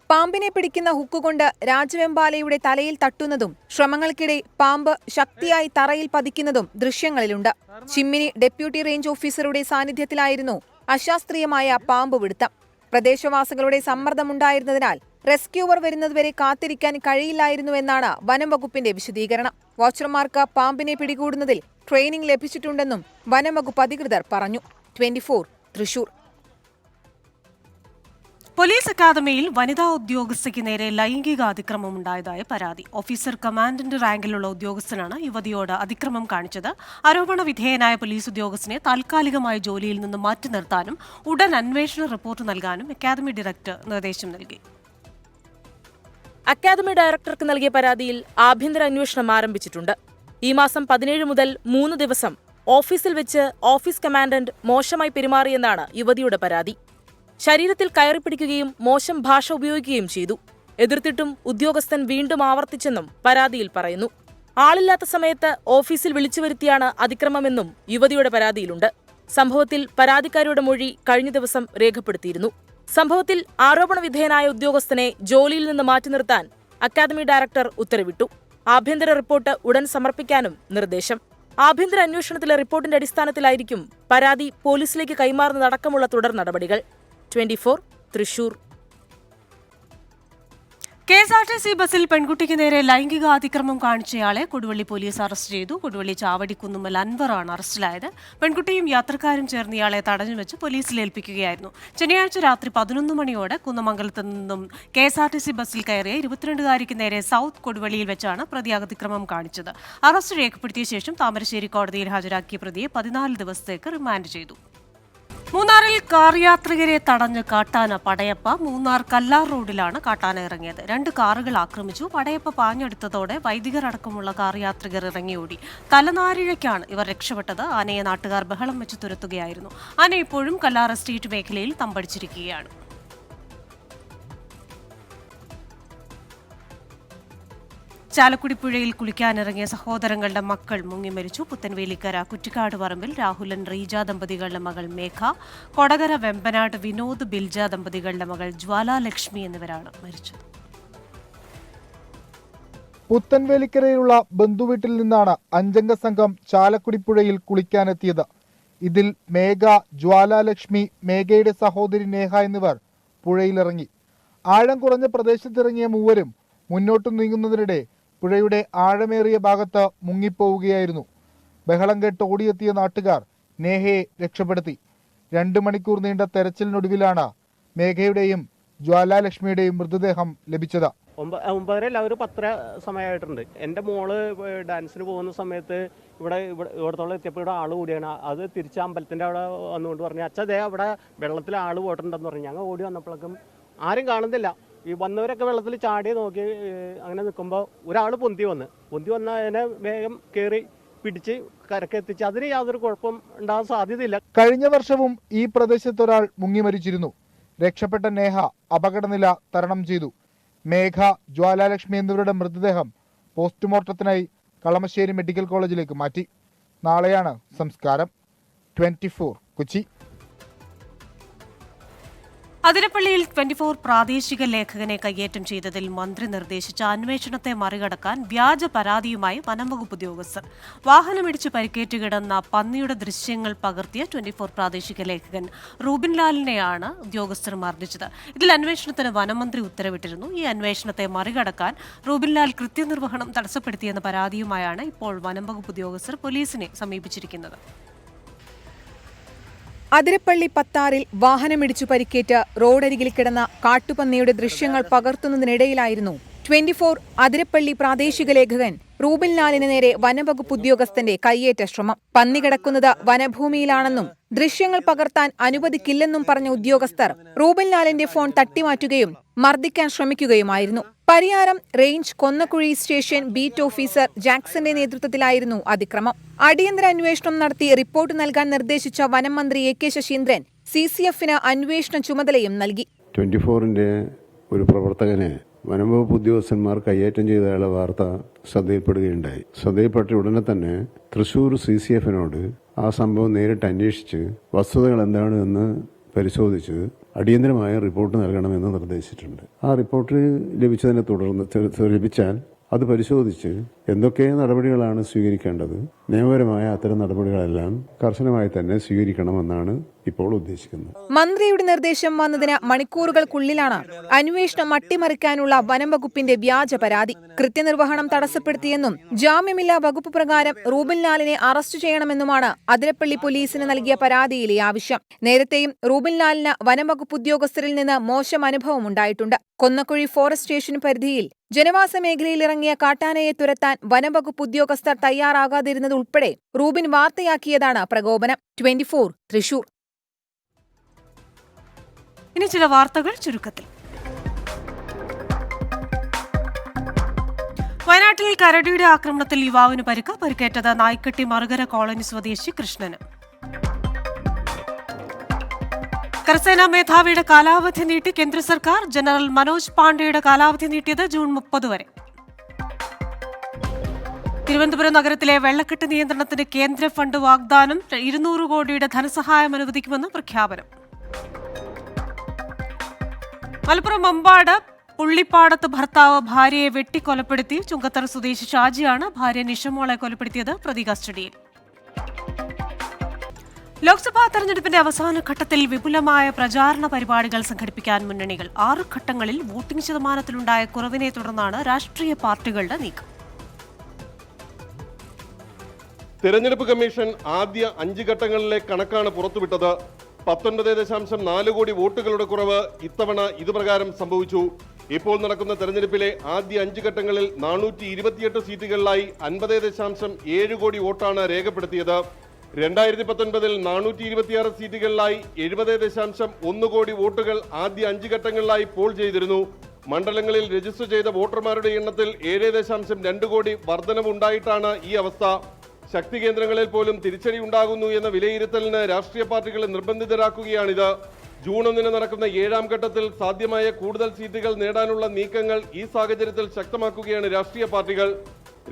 പാമ്പിനെ പിടിക്കുന്ന ഹുക്കുകൊണ്ട് രാജവെമ്പാലയുടെ തലയിൽ തട്ടുന്നതും ശ്രമങ്ങൾക്കിടെ പാമ്പ് ശക്തിയായി തറയിൽ പതിക്കുന്നതും ദൃശ്യങ്ങളിലുണ്ട്. ചിമ്മിനി ഡെപ്യൂട്ടി റേഞ്ച് ഓഫീസറുടെ സാന്നിധ്യത്തിലായിരുന്നു അശാസ്ത്രീയമായ പാമ്പ് പിടുത്തം. പ്രദേശവാസികളുടെ സമ്മർദ്ദമുണ്ടായിരുന്നതിനാൽ റെസ്ക്യൂവർ വരുന്നതുവരെ കാത്തിരിക്കാൻ കഴിയില്ലായിരുന്നുവെന്നാണ് വനം വകുപ്പിന്റെ വിശദീകരണം. വാച്ചർമാർക്ക് പാമ്പിനെ പിടികൂടുന്നതിൽ ട്രെയിനിംഗ് ലഭിച്ചിട്ടുണ്ടെന്നും വനം വകുപ്പ് അധികൃതർ പറഞ്ഞു. 24 തൃശൂർ. പോലീസ് അക്കാദമിയിൽ വനിതാ ഉദ്യോഗസ്ഥയ്ക്ക് നേരെ ലൈംഗിക അതിക്രമം ഉണ്ടായതായി പരാതി. ഓഫീസർ കമാൻഡന്റ് റാങ്കിലുള്ള ഉദ്യോഗസ്ഥനാണ് യുവതിയോട് അതിക്രമം കാണിച്ചത്. ആരോപണ വിധേയനായ പോലീസ് ഉദ്യോഗസ്ഥനെ താൽക്കാലികമായ ജോലിയിൽ നിന്ന് മാറ്റി നിർത്താനും ഉടൻ അന്വേഷണ റിപ്പോർട്ട് നൽകാനും അക്കാദമി ഡയറക്ടർ നിർദ്ദേശം നൽകി. അക്കാദമി ഡയറക്ടർക്ക് നൽകിയ പരാതിയിൽ ആഭ്യന്തര അന്വേഷണം ആരംഭിച്ചിട്ടുണ്ട്. ഈ മാസം 17 മുതൽ 3 ദിവസം ഓഫീസിൽ വെച്ച് ഓഫീസ് കമാൻഡന്റ് മോശമായി പെരുമാറിയെന്നാണ് യുവതിയുടെ പരാതി. ശരീരത്തിൽ കയറിപ്പിടിക്കുകയും മോശം ഭാഷ ഉപയോഗിക്കുകയും ചെയ്തു. എതിർത്തിട്ടും ഉദ്യോഗസ്ഥൻ വീണ്ടും ആവർത്തിച്ചെന്നും പരാതിയിൽ പറയുന്നു. ആളില്ലാത്ത സമയത്ത് ഓഫീസിൽ വിളിച്ചു വരുത്തിയാണ് അതിക്രമമെന്നും യുവതിയുടെ പരാതിയിലുണ്ട്. സംഭവത്തിൽ പരാതിക്കാരിയുടെ മൊഴി കഴിഞ്ഞ ദിവസം രേഖപ്പെടുത്തിയിരുന്നു. സംഭവത്തിൽ ആരോപണ വിധേയനായ ഉദ്യോഗസ്ഥനെ ജോലിയിൽ നിന്ന് മാറ്റി നിർത്താൻ അക്കാദമി ഡയറക്ടർ ഉത്തരവിട്ടു. ആഭ്യന്തര റിപ്പോർട്ട് ഉടൻ സമർപ്പിക്കാനും നിർദ്ദേശം. ആഭ്യന്തര അന്വേഷണത്തിലെ റിപ്പോർട്ടിന്റെ അടിസ്ഥാനത്തിലായിരിക്കും പരാതി പോലീസിലേക്ക് കൈമാറുന്നതടക്കമുള്ള തുടർ നടപടികൾ. 24 തൃശൂർ. KSRTC ബസ്സിൽ പെൺകുട്ടിക്ക് നേരെ ലൈംഗിക അതിക്രമം കാണിച്ചയാളെ കൊടുവള്ളി പോലീസ് അറസ്റ്റ് ചെയ്തു. കൊടുവള്ളി ചാവടിക്കുന്നുമ്മൽ അൻവറാണ് അറസ്റ്റിലായത്. പെൺകുട്ടിയും യാത്രക്കാരും ചേർന്ന് ഇയാളെ തടഞ്ഞുവെച്ച് പോലീസിൽ ഏൽപ്പിക്കുകയായിരുന്നു. ശനിയാഴ്ച രാത്രി 11 മണിയോടെ കുന്നമംഗലത്ത് നിന്നും KSRTC ബസ്സിൽ കയറിയ 22-കാരിക്ക് നേരെ സൗത്ത് കൊടുവള്ളിയിൽ വെച്ചാണ് പ്രതി അതിക്രമം കാണിച്ചത്. അറസ്റ്റ് രേഖപ്പെടുത്തിയ ശേഷം താമരശ്ശേരി കോടതിയിൽ ഹാജരാക്കിയ പ്രതിയെ 14 ദിവസത്തേക്ക് റിമാൻഡ് ചെയ്തു. മൂന്നാറിൽ കാർ യാത്രികരെ തടഞ്ഞ് കാട്ടാന പടയപ്പ. മൂന്നാർ കല്ലാർ റോഡിലാണ് കാട്ടാന ഇറങ്ങിയത്. 2 കാറുകൾ ആക്രമിച്ചു. പടയപ്പ പാഞ്ഞെടുത്തതോടെ വൈദികർ അടക്കമുള്ള കാർ യാത്രികർ ഇറങ്ങിയോടി. തലനാരിഴയ്ക്കാണ് ഇവർ രക്ഷപ്പെട്ടത്. ആനയെ നാട്ടുകാർ ബഹളം വെച്ച് തുരത്തുകയായിരുന്നു. ആന ഇപ്പോഴും കല്ലാർ എസ്റ്റേറ്റ് മേഖലയിൽ തമ്പടിച്ചിരിക്കുകയാണ്. ചാലക്കുടി പുഴയിൽ കുളിക്കാനിറങ്ങിയ സഹോദരങ്ങളുടെ മക്കൾ മുങ്ങി മരിച്ചു. പുത്തൻവേലിക്കര കുറ്റിക്കാട് പറമ്പിൽ രാഹുലൻ റീജ ദമ്പതികളുടെ മകൾ മേഘ, കൊടകര വെമ്പനാട് വിനോദ് ബിൽജ ദമ്പതികളുടെ മകൾ ജ്വാലാലക്ഷ്മി എന്നിവരാണ് മരിച്ചത്. പുത്തൻവേലിക്കരയിലുള്ള ബന്ധുവീട്ടിൽ നിന്നാണ് 5-അംഗ സംഘം ചാലക്കുടി പുഴയിൽ കുളിക്കാനെത്തിയത്. ഇതിൽ മേഘ, ജ്വാലാലക്ഷ്മി, മേഘയുടെ സഹോദരി നേഹ എന്നിവർ പുഴയിലിറങ്ങി. ആഴം കുറഞ്ഞ പ്രദേശത്തിറങ്ങിയ മൂവരും മുന്നോട്ട് നീങ്ങുന്നതിനിടെ പുഴയുടെ ആഴമേറിയ ഭാഗത്ത് മുങ്ങിപ്പോവുകയായിരുന്നു. ബഹളം കേട്ട് ഓടിയെത്തിയ നാട്ടുകാർ നേഹയെ രക്ഷപ്പെടുത്തി. 2 മണിക്കൂർ നീണ്ട തെരച്ചിലിനൊടുവിലാണ് മേഘയുടെയും ജ്വാലാലക്ഷ്മിയുടെയും മൃതദേഹം ലഭിച്ചത്. 9:30 ഒരു 10 സമയമായിട്ടുണ്ട്. എൻ്റെ മോള് ഡാൻസിന് പോകുന്ന സമയത്ത് ഇവിടത്തോളം എത്തിയപ്പോൾ ഇവിടെ ആൾ കൂടിയാണ്. അത് തിരിച്ച് അമ്പലത്തിൻ്റെ അവിടെ വന്നുകൊണ്ട് പറഞ്ഞു, അച്ഛതേ അവിടെ വെള്ളത്തിൽ ആൾ പോയിട്ടുണ്ടെന്ന് പറഞ്ഞു. ഞങ്ങൾ ഓടി വന്നപ്പോഴേക്കും ആരും കാണുന്നില്ല. ഈ വന്നവരൊക്കെ വെള്ളത്തിൽ ചാടി നോക്കി അങ്ങനെ നിൽക്കുമ്പോൾ ഒരാൾ പൊന്തി വന്ന് അതിനെ വേഗം കയറി പിടിച്ച് കരക്കെത്തിച്ച് അതിന് യാതൊരു കുഴപ്പം ഉണ്ടാകാൻ സാധ്യതയില്ല. കഴിഞ്ഞ വർഷവും ഈ പ്രദേശത്ത് ഒരാൾ മുങ്ങി മരിച്ചിരുന്നു. രക്ഷപ്പെട്ട നേഹ അപകടനില തരണം ചെയ്തു. മേഘ, ജ്വാലാലക്ഷ്മി എന്നിവരുടെ മൃതദേഹം പോസ്റ്റ്മോർട്ടത്തിനായി കളമശ്ശേരി മെഡിക്കൽ കോളേജിലേക്ക് മാറ്റി. നാളെയാണ് സംസ്കാരം. 24 കൊച്ചി. അതിരപ്പള്ളിയിൽ 24 പ്രാദേശിക ലേഖകനെ കയ്യേറ്റം ചെയ്തതിൽ മന്ത്രി നിർദ്ദേശിച്ച അന്വേഷണത്തെ മറികടക്കാൻ വ്യാജ പരാതിയുമായി വനംവകുപ്പ് ഉദ്യോഗസ്ഥർ. വാഹനമിടിച്ച് പരിക്കേറ്റ് കിടന്ന പന്നിയുടെ ദൃശ്യങ്ങൾ പകർത്തിയ 24 പ്രാദേശിക ലേഖകൻ റൂബിൻ ലാലിനെയാണ് ഉദ്യോഗസ്ഥർ മർദ്ദിച്ചത്. ഇതിൽ അന്വേഷണത്തിന് വനമന്ത്രി ഉത്തരവിട്ടിരുന്നു. ഈ അന്വേഷണത്തെ മറികടക്കാൻ റൂബിൻ ലാൽ കൃത്യനിർവഹണം തടസ്സപ്പെടുത്തിയെന്ന പരാതിയുമായാണ് ഇപ്പോൾ വനംവകുപ്പ് ഉദ്യോഗസ്ഥർ പോലീസിനെ സമീപിച്ചിരിക്കുന്നത്. അതിരപ്പള്ളി പത്താറിൽ വാഹനമിടിച്ചു പരിക്കേറ്റ് റോഡരികിൽ കിടന്ന കാട്ടുപന്നിയുടെ ദൃശ്യങ്ങൾ പകർത്തുന്നതിനിടയിലായിരുന്നു 24 അതിരപ്പള്ളി പ്രാദേശിക ലേഖകൻ റൂബിൻ ലാലിന് നേരെ വനംവകുപ്പ് ഉദ്യോഗസ്ഥന്റെ കയ്യേറ്റ ശ്രമം. പന്നി കിടക്കുന്നത് വനഭൂമിയിലാണെന്നും ദൃശ്യങ്ങൾ പകർത്താൻ അനുവദിക്കില്ലെന്നും പറഞ്ഞ ഉദ്യോഗസ്ഥർ റൂബിൻ ലാലിന്റെ ഫോൺ തട്ടിമാറ്റുകയും മർദ്ദിക്കാൻ ശ്രമിക്കുകയുമായിരുന്നു. Pariyaram range Konnakuzhi station beat officer ജാക്സന്റെ നേതൃത്വത്തിലായിരുന്നു അതിക്രമം. അടിയന്തര അന്വേഷണം നടത്തി റിപ്പോർട്ട് നൽകാൻ നിർദ്ദേശിച്ച വനം മന്ത്രി AK ശശീന്ദ്രൻ CCF-ന് അന്വേഷണ ചുമതലയും നൽകി. 24-ന്റെ ഒരു പ്രവർത്തകനെ വനംവകുപ്പ് ഉദ്യോഗസ്ഥന്മാർ കയ്യേറ്റം ചെയ്തയാളെ വാർത്ത ശ്രദ്ധയിൽപ്പെടുകയുണ്ടായി. ശ്രദ്ധയിൽപ്പെട്ട ഉടനെ തന്നെ തൃശൂർ CCF-നോട് ആ സംഭവം നേരിട്ട് അന്വേഷിച്ച് വസ്തുതകൾ എന്താണ് എന്ന് പരിശോധിച്ച് അടിയന്തരമായ റിപ്പോർട്ട് നൽകണമെന്ന് നിർദ്ദേശിച്ചിട്ടുണ്ട്. ആ റിപ്പോർട്ട് ലഭിച്ചതിനെ തുടർന്ന് ലഭിച്ചാൽ അത് പരിശോധിച്ച് എന്തൊക്കെ നടപടികളാണ് സ്വീകരിക്കേണ്ടത്, നിയമപരമായ അത്തരം നടപടികളെല്ലാം കർശനമായി തന്നെ സ്വീകരിക്കണമെന്നാണ് ഇപ്പോൾ ഉദ്ദേശിക്കുന്നത്. മന്ത്രിയുടെ നിർദ്ദേശം വന്നതിന് മണിക്കൂറുകൾക്കുള്ളിലാണ് അന്വേഷണം അട്ടിമറിക്കാനുള്ള വനംവകുപ്പിന്റെ വ്യാജ പരാതി. കൃത്യനിർവഹണം തടസ്സപ്പെടുത്തിയെന്നും ജാമ്യമില്ലാ വകുപ്പ് പ്രകാരം റൂബിൻ ലാലിനെ അറസ്റ്റ് ചെയ്യണമെന്നുമാണ് അതിരപ്പള്ളി പോലീസിന് നൽകിയ പരാതിയിലെ ആവശ്യം. നേരത്തെയും റൂബിൻ ലാലിന് വനംവകുപ്പ് ഉദ്യോഗസ്ഥരിൽ നിന്ന് മോശം അനുഭവം ഉണ്ടായിട്ടുണ്ട്. കൊന്നക്കുഴി ഫോറസ്റ്റ് സ്റ്റേഷൻ പരിധിയിൽ ജനവാസ മേഖലയിൽ ഇറങ്ങിയ കാട്ടാനയെ തുരത്താൻ വനംവകുപ്പ് ഉദ്യോഗസ്ഥർ തയ്യാറാകാതിരുന്നത് ഉൾപ്പെടെ റൂബിൻ വാർത്തയാക്കിയതാണ് പ്രകോപനം. 24 തൃശൂർ. ഇനി ചില വാർത്തകൾ ചുരുക്കത്തിൽ. വയനാട്ടിൽ കരടിയുടെ ആക്രമണത്തിൽ യുവാവിന് പരിക്കേറ്റത് നായ്ക്കട്ടി മറുകര കോളനി സ്വദേശി കൃഷ്ണന്. കരസേനാ മേധാവിയുടെ കാലാവധി നീട്ടി കേന്ദ്ര സർക്കാർ. ജനറൽ മനോജ് പാണ്ഡെയുടെ കാലാവധി നീട്ടിയത് ജൂൺ 30 വരെ. തിരുവനന്തപുരം നഗരത്തിലെ വെള്ളക്കെട്ട് നിയന്ത്രണത്തിന് കേന്ദ്ര ഫണ്ട് വാഗ്ദാനം 200 കോടിയുടെ ധനസഹായം അനുവദിക്കുമെന്ന് പ്രഖ്യാപനം. മലപ്പുറം മമ്പാട് പുള്ളിപ്പാടത്ത് ഭർത്താവ് ഭാര്യയെ വെട്ടിക്കൊലപ്പെടുത്തി. ചുങ്കത്തറ സ്വദേശി ഷാജിയാണ് ഭാര്യ നിഷമോളെ കൊലപ്പെടുത്തിയത്. പ്രതി കസ്റ്റഡിയിൽ. ലോക്സഭാ തെരഞ്ഞെടുപ്പിന്റെ അവസാന ഘട്ടത്തിൽ വിപുലമായ പ്രചാരണ പരിപാടികൾ സംഘടിപ്പിക്കാൻ മുന്നണികൾ. 6 ഘട്ടങ്ങളിൽ വോട്ടിംഗ് ശതമാനത്തിലുണ്ടായ കുറവിനെ തുടർന്നാണ് രാഷ്ട്രീയ പാർട്ടികളുടെ നീക്കം. തെരഞ്ഞെടുപ്പ് കമ്മീഷൻ ആദ്യ 5 ഘട്ടങ്ങളിലെ കണക്കാണ് പുറത്തുവിട്ടത്. 19.4 കോടി വോട്ടുകളുടെ കുറവ് ഇത്തവണ ഇതുപ്രകാരം സംഭവിച്ചു. ഇപ്പോൾ നടക്കുന്ന തെരഞ്ഞെടുപ്പിലെ ആദ്യ 5 ഘട്ടങ്ങളിൽ 428 സീറ്റുകളിലായി 50.7 കോടി വോട്ടാണ് രേഖപ്പെടുത്തിയത്. 2019 426 സീറ്റുകളിലായി 70.1 കോടി വോട്ടുകൾ ആദ്യ 5 ഘട്ടങ്ങളിലായി പോൾ ചെയ്തിരുന്നു. മണ്ഡലങ്ങളിൽ രജിസ്റ്റർ ചെയ്ത വോട്ടർമാരുടെ എണ്ണത്തിൽ 7.2 കോടി വർധനവുണ്ടായിട്ടാണ് ഈ അവസ്ഥ. ശക്തി കേന്ദ്രങ്ങളിൽ പോലും തിരിച്ചടി ഉണ്ടാകുന്നു എന്ന വിലയിരുത്തലിന് രാഷ്ട്രീയ പാർട്ടികളെ നിർബന്ധിതരാക്കുകയാണിത്. ജൂൺ 1 നടക്കുന്ന 7ാം ഘട്ടത്തിൽ സാധ്യമായ കൂടുതൽ സീറ്റുകൾ നേടാനുള്ള നീക്കങ്ങൾ ഈ സാഹചര്യത്തിൽ ശക്തമാക്കുകയാണ് രാഷ്ട്രീയ പാർട്ടികൾ.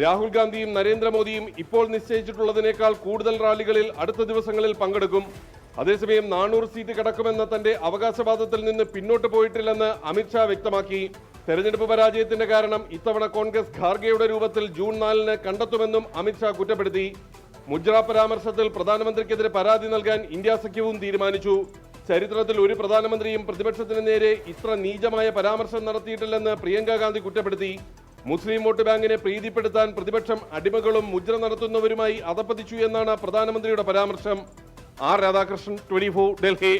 രാഹുൽ ഗാന്ധിയും നരേന്ദ്രമോദിയും ഇപ്പോൾ നിശ്ചയിച്ചിട്ടുള്ളതിനേക്കാൾ കൂടുതൽ റാലികളിൽ അടുത്ത ദിവസങ്ങളിൽ പങ്കെടുക്കും. അതേസമയം 400 സീറ്റ് കടക്കുമെന്ന തന്റെ അവകാശവാദത്തിൽ നിന്ന് പിന്നോട്ട് പോയിട്ടില്ലെന്ന് അമിത്ഷാ വ്യക്തമാക്കി. തെരഞ്ഞെടുപ്പ് പരാജയത്തിന്റെ കാരണം ഇത്തവണ കോൺഗ്രസ് ഖാർഗെയുടെ രൂപത്തിൽ ജൂൺ 4 കണ്ടെത്തുമെന്നും അമിത്ഷാ കുറ്റപ്പെടുത്തി. മുജ്ര പരാമർശത്തിൽ പ്രധാനമന്ത്രിക്കെതിരെ പരാതി നൽകാൻ ഇന്ത്യ സഖ്യവും തീരുമാനിച്ചു. ചരിത്രത്തിൽ ഒരു പ്രധാനമന്ത്രിയും പ്രതിപക്ഷത്തിന് നേരെ ഇത്ര നീചമായ പരാമർശം നടത്തിയിട്ടില്ലെന്ന് പ്രിയങ്ക ഗാന്ധി കുറ്റപ്പെടുത്തി. മുസ്ലിം വോട്ട് ബാങ്കിനെ പ്രീതിപ്പെടുത്താൻ പ്രതിപക്ഷം അടിമകളും മുജ്ര നടത്തുന്നവരുമായി അധപ്പതിച്ചു എന്നാണ് പ്രധാനമന്ത്രിയുടെ പരാമർശം. ആർ രാധാകൃഷ്ണൻ, 24, ഡൽഹി.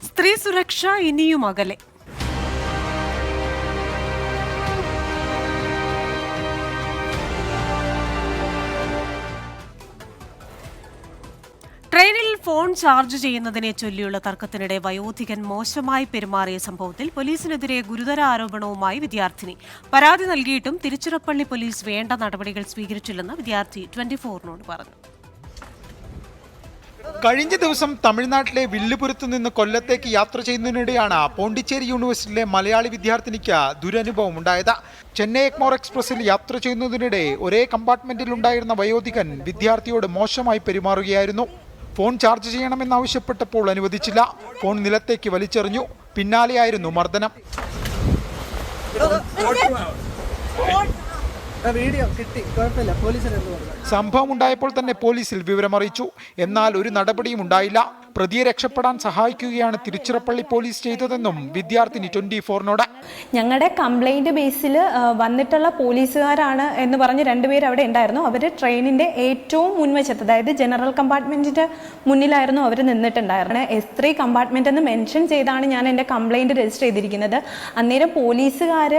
സ്ത്രീ സുരക്ഷ ഇനിയും അകലെ. ട്രെയിനിൽ ഫോൺ ചാർജ് ചെയ്യുന്നതിനെ ചൊല്ലിയുള്ള തർക്കത്തിനിടെ വയോധികൻ മോശമായി പെരുമാറിയ സംഭവത്തിൽ പോലീസിനെതിരെ ഗുരുതര ആരോപണവുമായി വിദ്യാർത്ഥിനി. പരാതി നൽകിയിട്ടും തിരുച്ചിറപ്പള്ളി പോലീസ് വേണ്ട നടപടികൾ സ്വീകരിച്ചില്ലെന്ന് വിദ്യാർത്ഥി 24നോട് പറഞ്ഞു. കഴിഞ്ഞ ദിവസം തമിഴ്നാട്ടിലെ വില്ലുപുരത്ത് നിന്ന് കൊല്ലത്തേക്ക് യാത്ര ചെയ്യുന്നതിനിടെയാണ് പോണ്ടിച്ചേരി യൂണിവേഴ്സിറ്റിയിലെ മലയാളി വിദ്യാർത്ഥിനിക്ക് ദുരനുഭവം ഉണ്ടായത്. ചെന്നൈ എഗ്മോർ എക്സ്പ്രസിൽ യാത്ര ചെയ്യുന്നതിനിടെ ഒരേ കമ്പാർട്ട്മെന്റിൽ ഉണ്ടായിരുന്ന വയോധികൻ വിദ്യാർത്ഥിയോട് മോശമായി പെരുമാറുകയായിരുന്നു. ഫോൺ ചാർജ് ചെയ്യണമെന്നാവശ്യപ്പെട്ടപ്പോൾ അനുവദിച്ചില്ല. ഫോൺ നിലത്തേക്ക് വലിച്ചെറിഞ്ഞു. പിന്നാലെയായിരുന്നു മർദ്ദനം. സംഭവം ഉണ്ടായപ്പോൾ തന്നെ പോലീസിൽ വിവരമറിയിച്ചു. എന്നാൽ ഒരു നടപടിയും ഉണ്ടായില്ല. പ്രതിയെ രക്ഷപ്പെടാൻ സഹായിക്കുകയാണ് തിരുച്ചിറപ്പള്ളി പോലീസ് ചെയ്തതെന്നും വിദ്യാർത്ഥിനി 24നോട്. ഞങ്ങളുടെ കംപ്ലൈന്റ് ബേസിൽ വന്നിട്ടുള്ള പോലീസുകാരാണ് എന്ന് പറഞ്ഞ് 2 പേര് അവിടെ ഉണ്ടായിരുന്നു. അവർ ട്രെയിനിന്റെ ഏറ്റവും മുൻവശത്ത്, അതായത് ജനറൽ കമ്പാർട്ട്മെന്റിന്റെ മുന്നിലായിരുന്നു അവർ നിന്നിട്ടുണ്ടായിരുന്നു. S3 കമ്പാർട്ട്മെന്റ് എന്ന് മെൻഷൻ ചെയ്താണ് ഞാൻ എൻ്റെ കംപ്ലൈന്റ് രജിസ്റ്റർ ചെയ്തിരിക്കുന്നത്. അന്നേരം പോലീസുകാർ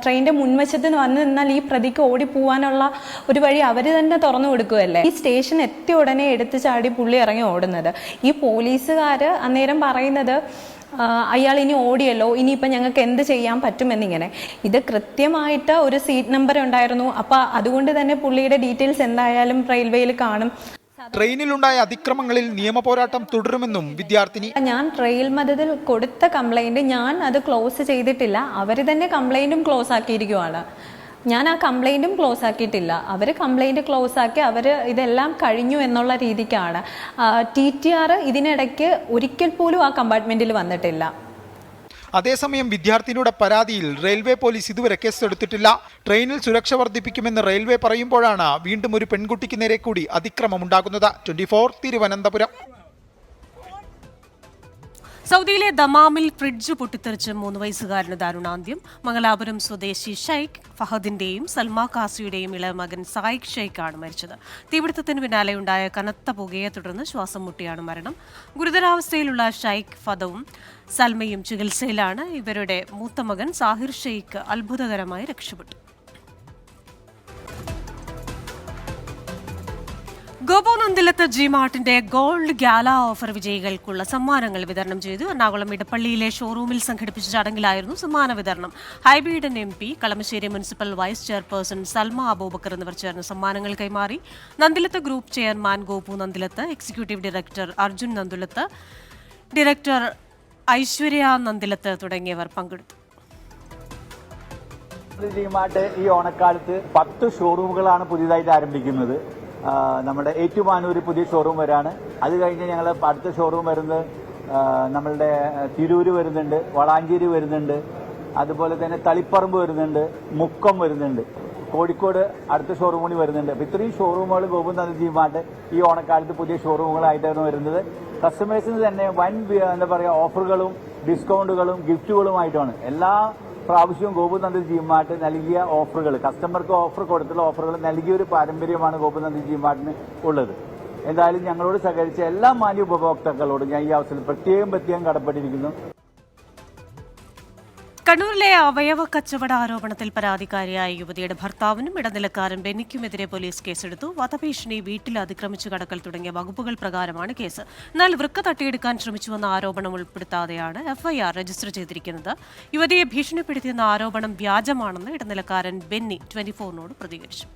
ട്രെയിനിന്റെ മുൻവശത്ത് വന്ന് നിന്നാൽ ഈ പ്രതിക്ക് ഓടിപ്പോവാനുള്ള ഒരു വഴി അവർ തന്നെ തുറന്നു കൊടുക്കുകയല്ലേ. ഈ സ്റ്റേഷൻ എത്തിയ ഉടനെ എടുത്തു ചാടി പുള്ളി ഇറങ്ങി ഓടുന്നത്. ഈ പോലീസുകാർ അന്നേരം പറയുന്നത് അയാൾ ഇനി ഓടിയല്ലോ, ഇനിയിപ്പോൾ ഞങ്ങൾക്ക് എന്ത് ചെയ്യാൻ പറ്റുമെന്നിങ്ങനെ. ഇത് കൃത്യമായിട്ട് ഒരു സീറ്റ് നമ്പർ ഉണ്ടായിരുന്നു. അപ്പോൾ അതുകൊണ്ട് തന്നെ പുള്ളിയുടെ ഡീറ്റെയിൽസ് എന്തായാലും റെയിൽവേയിൽ കാണും. ട്രെയിനിലുണ്ടായ അതിക്രമങ്ങളിൽ നിയമപോരാട്ടം തുടരുമെന്നും വിദ്യാർത്ഥിനി. ഞാൻ റെയിൽ മദതിൽ കൊടുത്ത കംപ്ലൈന്റ് ഞാൻ അത് ക്ലോസ് ചെയ്തിട്ടില്ല. അവർ തന്നെ കംപ്ലൈന്റും ക്ലോസ് ആക്കിയിരിക്കുവാണ്. ഞാൻ ആ കംപ്ലൈൻറ്റും ക്ലോസ് ആക്കിയിട്ടില്ല. അവർ കംപ്ലൈൻറ്റ് ക്ലോസ് ആക്കി അവർ ഇതെല്ലാം കഴിഞ്ഞു എന്നുള്ള രീതിക്കാണ്. TTR ഇതിനിടയ്ക്ക് ഒരിക്കൽ പോലും ആ കമ്പാർട്ട്മെൻറ്റിൽ വന്നിട്ടില്ല. അതേസമയം വിദ്യാർത്ഥിനിയുടെ പരാതിയിൽ റെയിൽവേ പോലീസ് ഇതുവരെ കേസെടുത്തിട്ടില്ല. ട്രെയിനിൽ സുരക്ഷ വർദ്ധിപ്പിക്കുമെന്ന് റെയിൽവേ പറയുമ്പോഴാണ് വീണ്ടും ഒരു പെൺകുട്ടിക്ക് നേരെ കൂടി അതിക്രമമുണ്ടാകുന്നത്. 24 തിരുവനന്തപുരം. സൗദിയിലെ ദമാമിൽ ഫ്രിഡ്ജ് പൊട്ടിത്തെറിച്ച് 3 വയസ്സുകാരന് ദാരുണാന്ത്യം. മംഗലാപുരം സ്വദേശി ഷൈഖ് ഫഹദിന്റെയും സൽമാ കാസിയുടെയും ഇളയമകൻ സായിഖ് ഷൈഖാണ് മരിച്ചത്. തീപിടുത്തത്തിന് പിന്നാലെയുണ്ടായ കനത്ത പുകയെ തുടർന്ന് ശ്വാസം മുട്ടിയാണ് മരണം. ഗുരുതരാവസ്ഥയിലുള്ള ഷൈഖ് ഫദവും സൽമയും ചികിത്സയിലാണ്. ഇവരുടെ മൂത്ത മകൻ സാഹിർ ഷെയ്ഖ് അത്ഭുതകരമായി രക്ഷപ്പെട്ടു. ഗോപു നന്ദിലത്ത് G-Martന്റെ ഗോൾഡ് ഗാല ഓഫർ വിജയികൾക്കുള്ള സമ്മാനങ്ങൾ വിതരണം ചെയ്തു. എറണാകുളം ഇടപ്പള്ളിയിലെ ഷോറൂമിൽ സംഘടിപ്പിച്ച ചടങ്ങിലായിരുന്നു സമ്മാന വിതരണം. Hibi Eden MP, Kalamassery municipal vice chairperson Salma Aboobacker എന്നിവർ ചേർന്ന് സമ്മാനങ്ങൾ കൈമാറി. Nandilath group chairman Gopu Nandilath, executive director Arjun Nandilath, director Aishwarya Nandilath തുടങ്ങിയവർ പങ്കെടുത്തു. ായിട്ട് ഈ ഓണക്കാലത്ത് 10 ഷോറൂമുകളാണ് പുതിയതായിട്ട് ആരംഭിക്കുന്നത്. നമ്മുടെ ഏറ്റുമാനൂർ പുതിയ ഷോറൂം വരാണ്. അത് കഴിഞ്ഞ് ഞങ്ങൾ അടുത്ത ഷോറൂം വരുന്നത് നമ്മളുടെ തിരൂര് വരുന്നുണ്ട്, വളാഞ്ചേരി വരുന്നുണ്ട്, അതുപോലെ തന്നെ തളിപ്പറമ്പ് വരുന്നുണ്ട്, മുക്കം വരുന്നുണ്ട്, കോഴിക്കോട് അടുത്ത ഷോറൂം കൂടി വരുന്നുണ്ട്. അപ്പോൾ ഇത്രയും ഷോറൂമുകൾ ഗോപുനന്ദജിയുമായിട്ട് ഈ ഓണക്കാലത്ത് പുതിയ ഷോറൂമുകളായിട്ടാണ് വരുന്നത്. കസ്റ്റമേഴ്സിന് തന്നെ വൻ എന്താ പറയുക ഓഫറുകളും ഡിസ്കൗണ്ടുകളും ഗിഫ്റ്റുകളുമായിട്ടാണ് എല്ലാ പ്രാവശ്യവും ഗോപുനന്ദജിയുമായിട്ട് നൽകിയ ഓഫറുകൾ, കസ്റ്റമർക്ക് ഓഫർ കൊടുത്തുള്ള ഓഫറുകൾ നൽകിയ ഒരു പാരമ്പര്യമാണ് ഗോപുനന്ദജിയുമായിട്ടിന് ഉള്ളത്. എന്തായാലും ഞങ്ങളോട് സഹകരിച്ച എല്ലാ മാന്യ ഉപഭോക്താക്കളോടും ഞാൻ ഈ അവസരത്തിൽ പ്രത്യേകം കടപ്പെട്ടിരിക്കുന്നു. കണ്ണൂരിലെ അവയവ കച്ചവട ആരോപണത്തിൽ പരാതിക്കാരിയായ യുവതിയുടെ ഭർത്താവിനും ഇടനിലക്കാരൻ ബെന്നിക്കുമെതിരെ പോലീസ് കേസെടുത്തു. വധഭീഷണി, വീട്ടിൽ അതിക്രമിച്ചു കടക്കൽ തുടങ്ങിയ വകുപ്പുകൾ പ്രകാരമാണ് കേസ്. എന്നാൽ വൃക്ക തട്ടിയെടുക്കാൻ ശ്രമിച്ചുവെന്ന ആരോപണം ഉൾപ്പെടുത്താതെയാണ് എഫ്ഐആർ രജിസ്റ്റർ ചെയ്തിരിക്കുന്നത്. യുവതിയെ ഭീഷണിപ്പെടുത്തിയെന്ന ആരോപണം വ്യാജമാണെന്ന് ഇടനിലക്കാരൻ ബെന്നി 24നോട് പ്രതികരിച്ചു.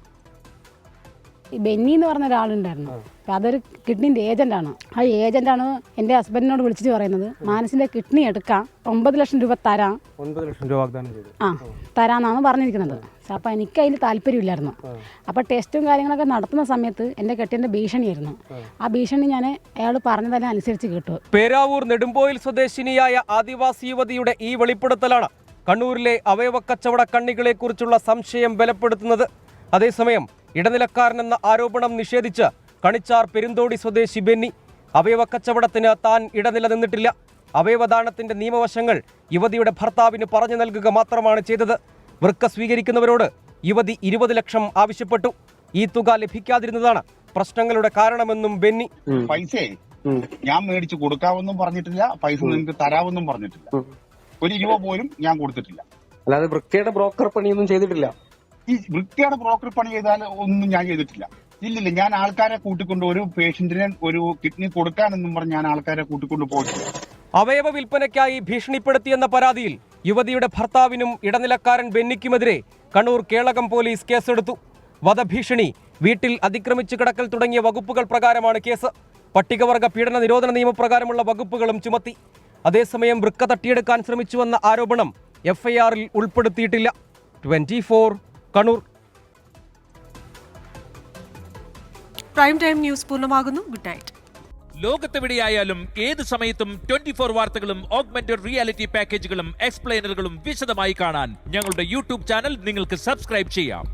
ബെന്നി എന്ന് പറഞ്ഞ ഒരാളുണ്ടായിരുന്നു. അതൊരു കിഡ്നിൻ്റെ ഏജന്റാണ്. ആ ഏജന്റാണ് എൻ്റെ ഹസ്ബൻഡിനോട് വിളിച്ചിട്ട് പറയുന്നത് മാനസിന്റെ കിഡ്നി എടുക്കാം, 9 ലക്ഷം രൂപ തരാം, 9 ലക്ഷം രൂപ വാഗ്ദാനം ചെയ്തു. തരാമെന്നാണ് പറഞ്ഞിരിക്കുന്നത്. അപ്പോൾ എനിക്ക് അതിന് താല്പര്യമില്ലായിരുന്നു. അപ്പോൾ ടെസ്റ്റും കാര്യങ്ങളൊക്കെ നടത്തുന്ന സമയത്ത് എൻ്റെ കെട്ടിൻ്റെ ഭീഷണിയായിരുന്നു. ആ ഭീഷണി ഞാൻ അയാൾ പറഞ്ഞതെല്ലാം അനുസരിച്ച് കേട്ടു. പേരാവൂർ നെടുമ്പോയിൽ സ്വദേശിനിയായ ആദിവാസി യുവതിയുടെ ഈ വെളിപ്പെടുത്തലാണ് കണ്ണൂരിലെ അവയവ കച്ചവട കണ്ണികളെക്കുറിച്ചുള്ള സംശയം ബലപ്പെടുത്തുന്നത്. അതേസമയം ഇടനിലക്കാരനെന്ന ആരോപണം നിഷേധിച്ച് കണിച്ചാർ പെരുന്തോടി സ്വദേശി ബെന്നി അവയവ കച്ചവടത്തിന് താൻ ഇടനില നിന്നിട്ടില്ല, അവയവദാനത്തിന്റെ നിയമവശങ്ങൾ യുവതിയുടെ ഭർത്താവിന് പറഞ്ഞു നൽകുക മാത്രമാണ് ചെയ്തത്. വൃക്ക സ്വീകരിക്കുന്നവരോട് യുവതി 20 ലക്ഷം ആവശ്യപ്പെട്ടു. ഈ തുക ലഭിക്കാതിരുന്നതാണ് പ്രശ്നങ്ങളുടെ കാരണമെന്നും ബെന്നി. പൈസ ഞാൻ മേടിച്ചു കൊടുക്കാമെന്നും പറഞ്ഞിട്ടില്ല, പൈസ നിങ്ങൾക്ക് തരാമെന്നും പറഞ്ഞിട്ടില്ല, 1 രൂപ പോലും ഞാൻ കൊടുത്തിട്ടില്ല. അല്ലാതെ വൃക്കയുടെ ബ്രോക്കർ പണിയൊന്നും ചെയ്തിട്ടില്ല. ഈ വൃത്തിയുടെ ബ്രോക്കർ പണി ചെയ്താൽ ഒന്നും ഞാൻ ചെയ്തിട്ടില്ല. ഇല്ലില്ല, ഞാൻ ആൾക്കാരെ കൂട്ടിക്കൊണ്ട് ഒരു പേഷ്യന്റിന് ഒരു കിഡ്നി കൊടുക്കാനെന്നും പറഞ്ഞ് ഞാൻ ആൾക്കാരെ കൂട്ടിക്കൊണ്ട് പോയിട്ടില്ല. അവയവ വിൽപ്പനയ്ക്കായി ഭീഷണിപ്പെടുത്തിയെന്ന പരാതിയിൽ യുവതിയുടെ ഭർത്താവിനും ഇടനിലക്കാരൻ ബെന്നിക്കുമെതിരെ കണ്ണൂർ കേളകം പോലീസ് കേസെടുത്തു. വധഭീഷണി, വീട്ടിൽ അതിക്രമിച്ചു കിടക്കൽ തുടങ്ങിയ വകുപ്പുകൾ പ്രകാരമാണ് കേസ്. പട്ടികവർഗ പീഡന നിരോധന നിയമപ്രകാരമുള്ള വകുപ്പുകളും ചുമത്തി. അതേസമയം വൃക്ക തട്ടിയെടുക്കാൻ ശ്രമിച്ചുവെന്ന ആരോപണം എഫ്ഐആറിൽ ഉൾപ്പെടുത്തിയിട്ടില്ല. 24 കണ്ണൂർ. പ്രൈം ടൈം ന്യൂസ് പൂർണ്ണമാകുന്നു. Good night. ലോകത്തെവിടെയായാലും ഏത് സമയത്തും 24 വാർത്തകളും ഓഗ്മെന്റഡ് റിയാലിറ്റി പാക്കേജുകളും എക്സ്പ്ലെയിനറുകളും വിശദമായി കാണാൻ ഞങ്ങളുടെ യൂട്യൂബ് ചാനൽ നിങ്ങൾക്ക് സബ്സ്ക്രൈബ് ചെയ്യാം.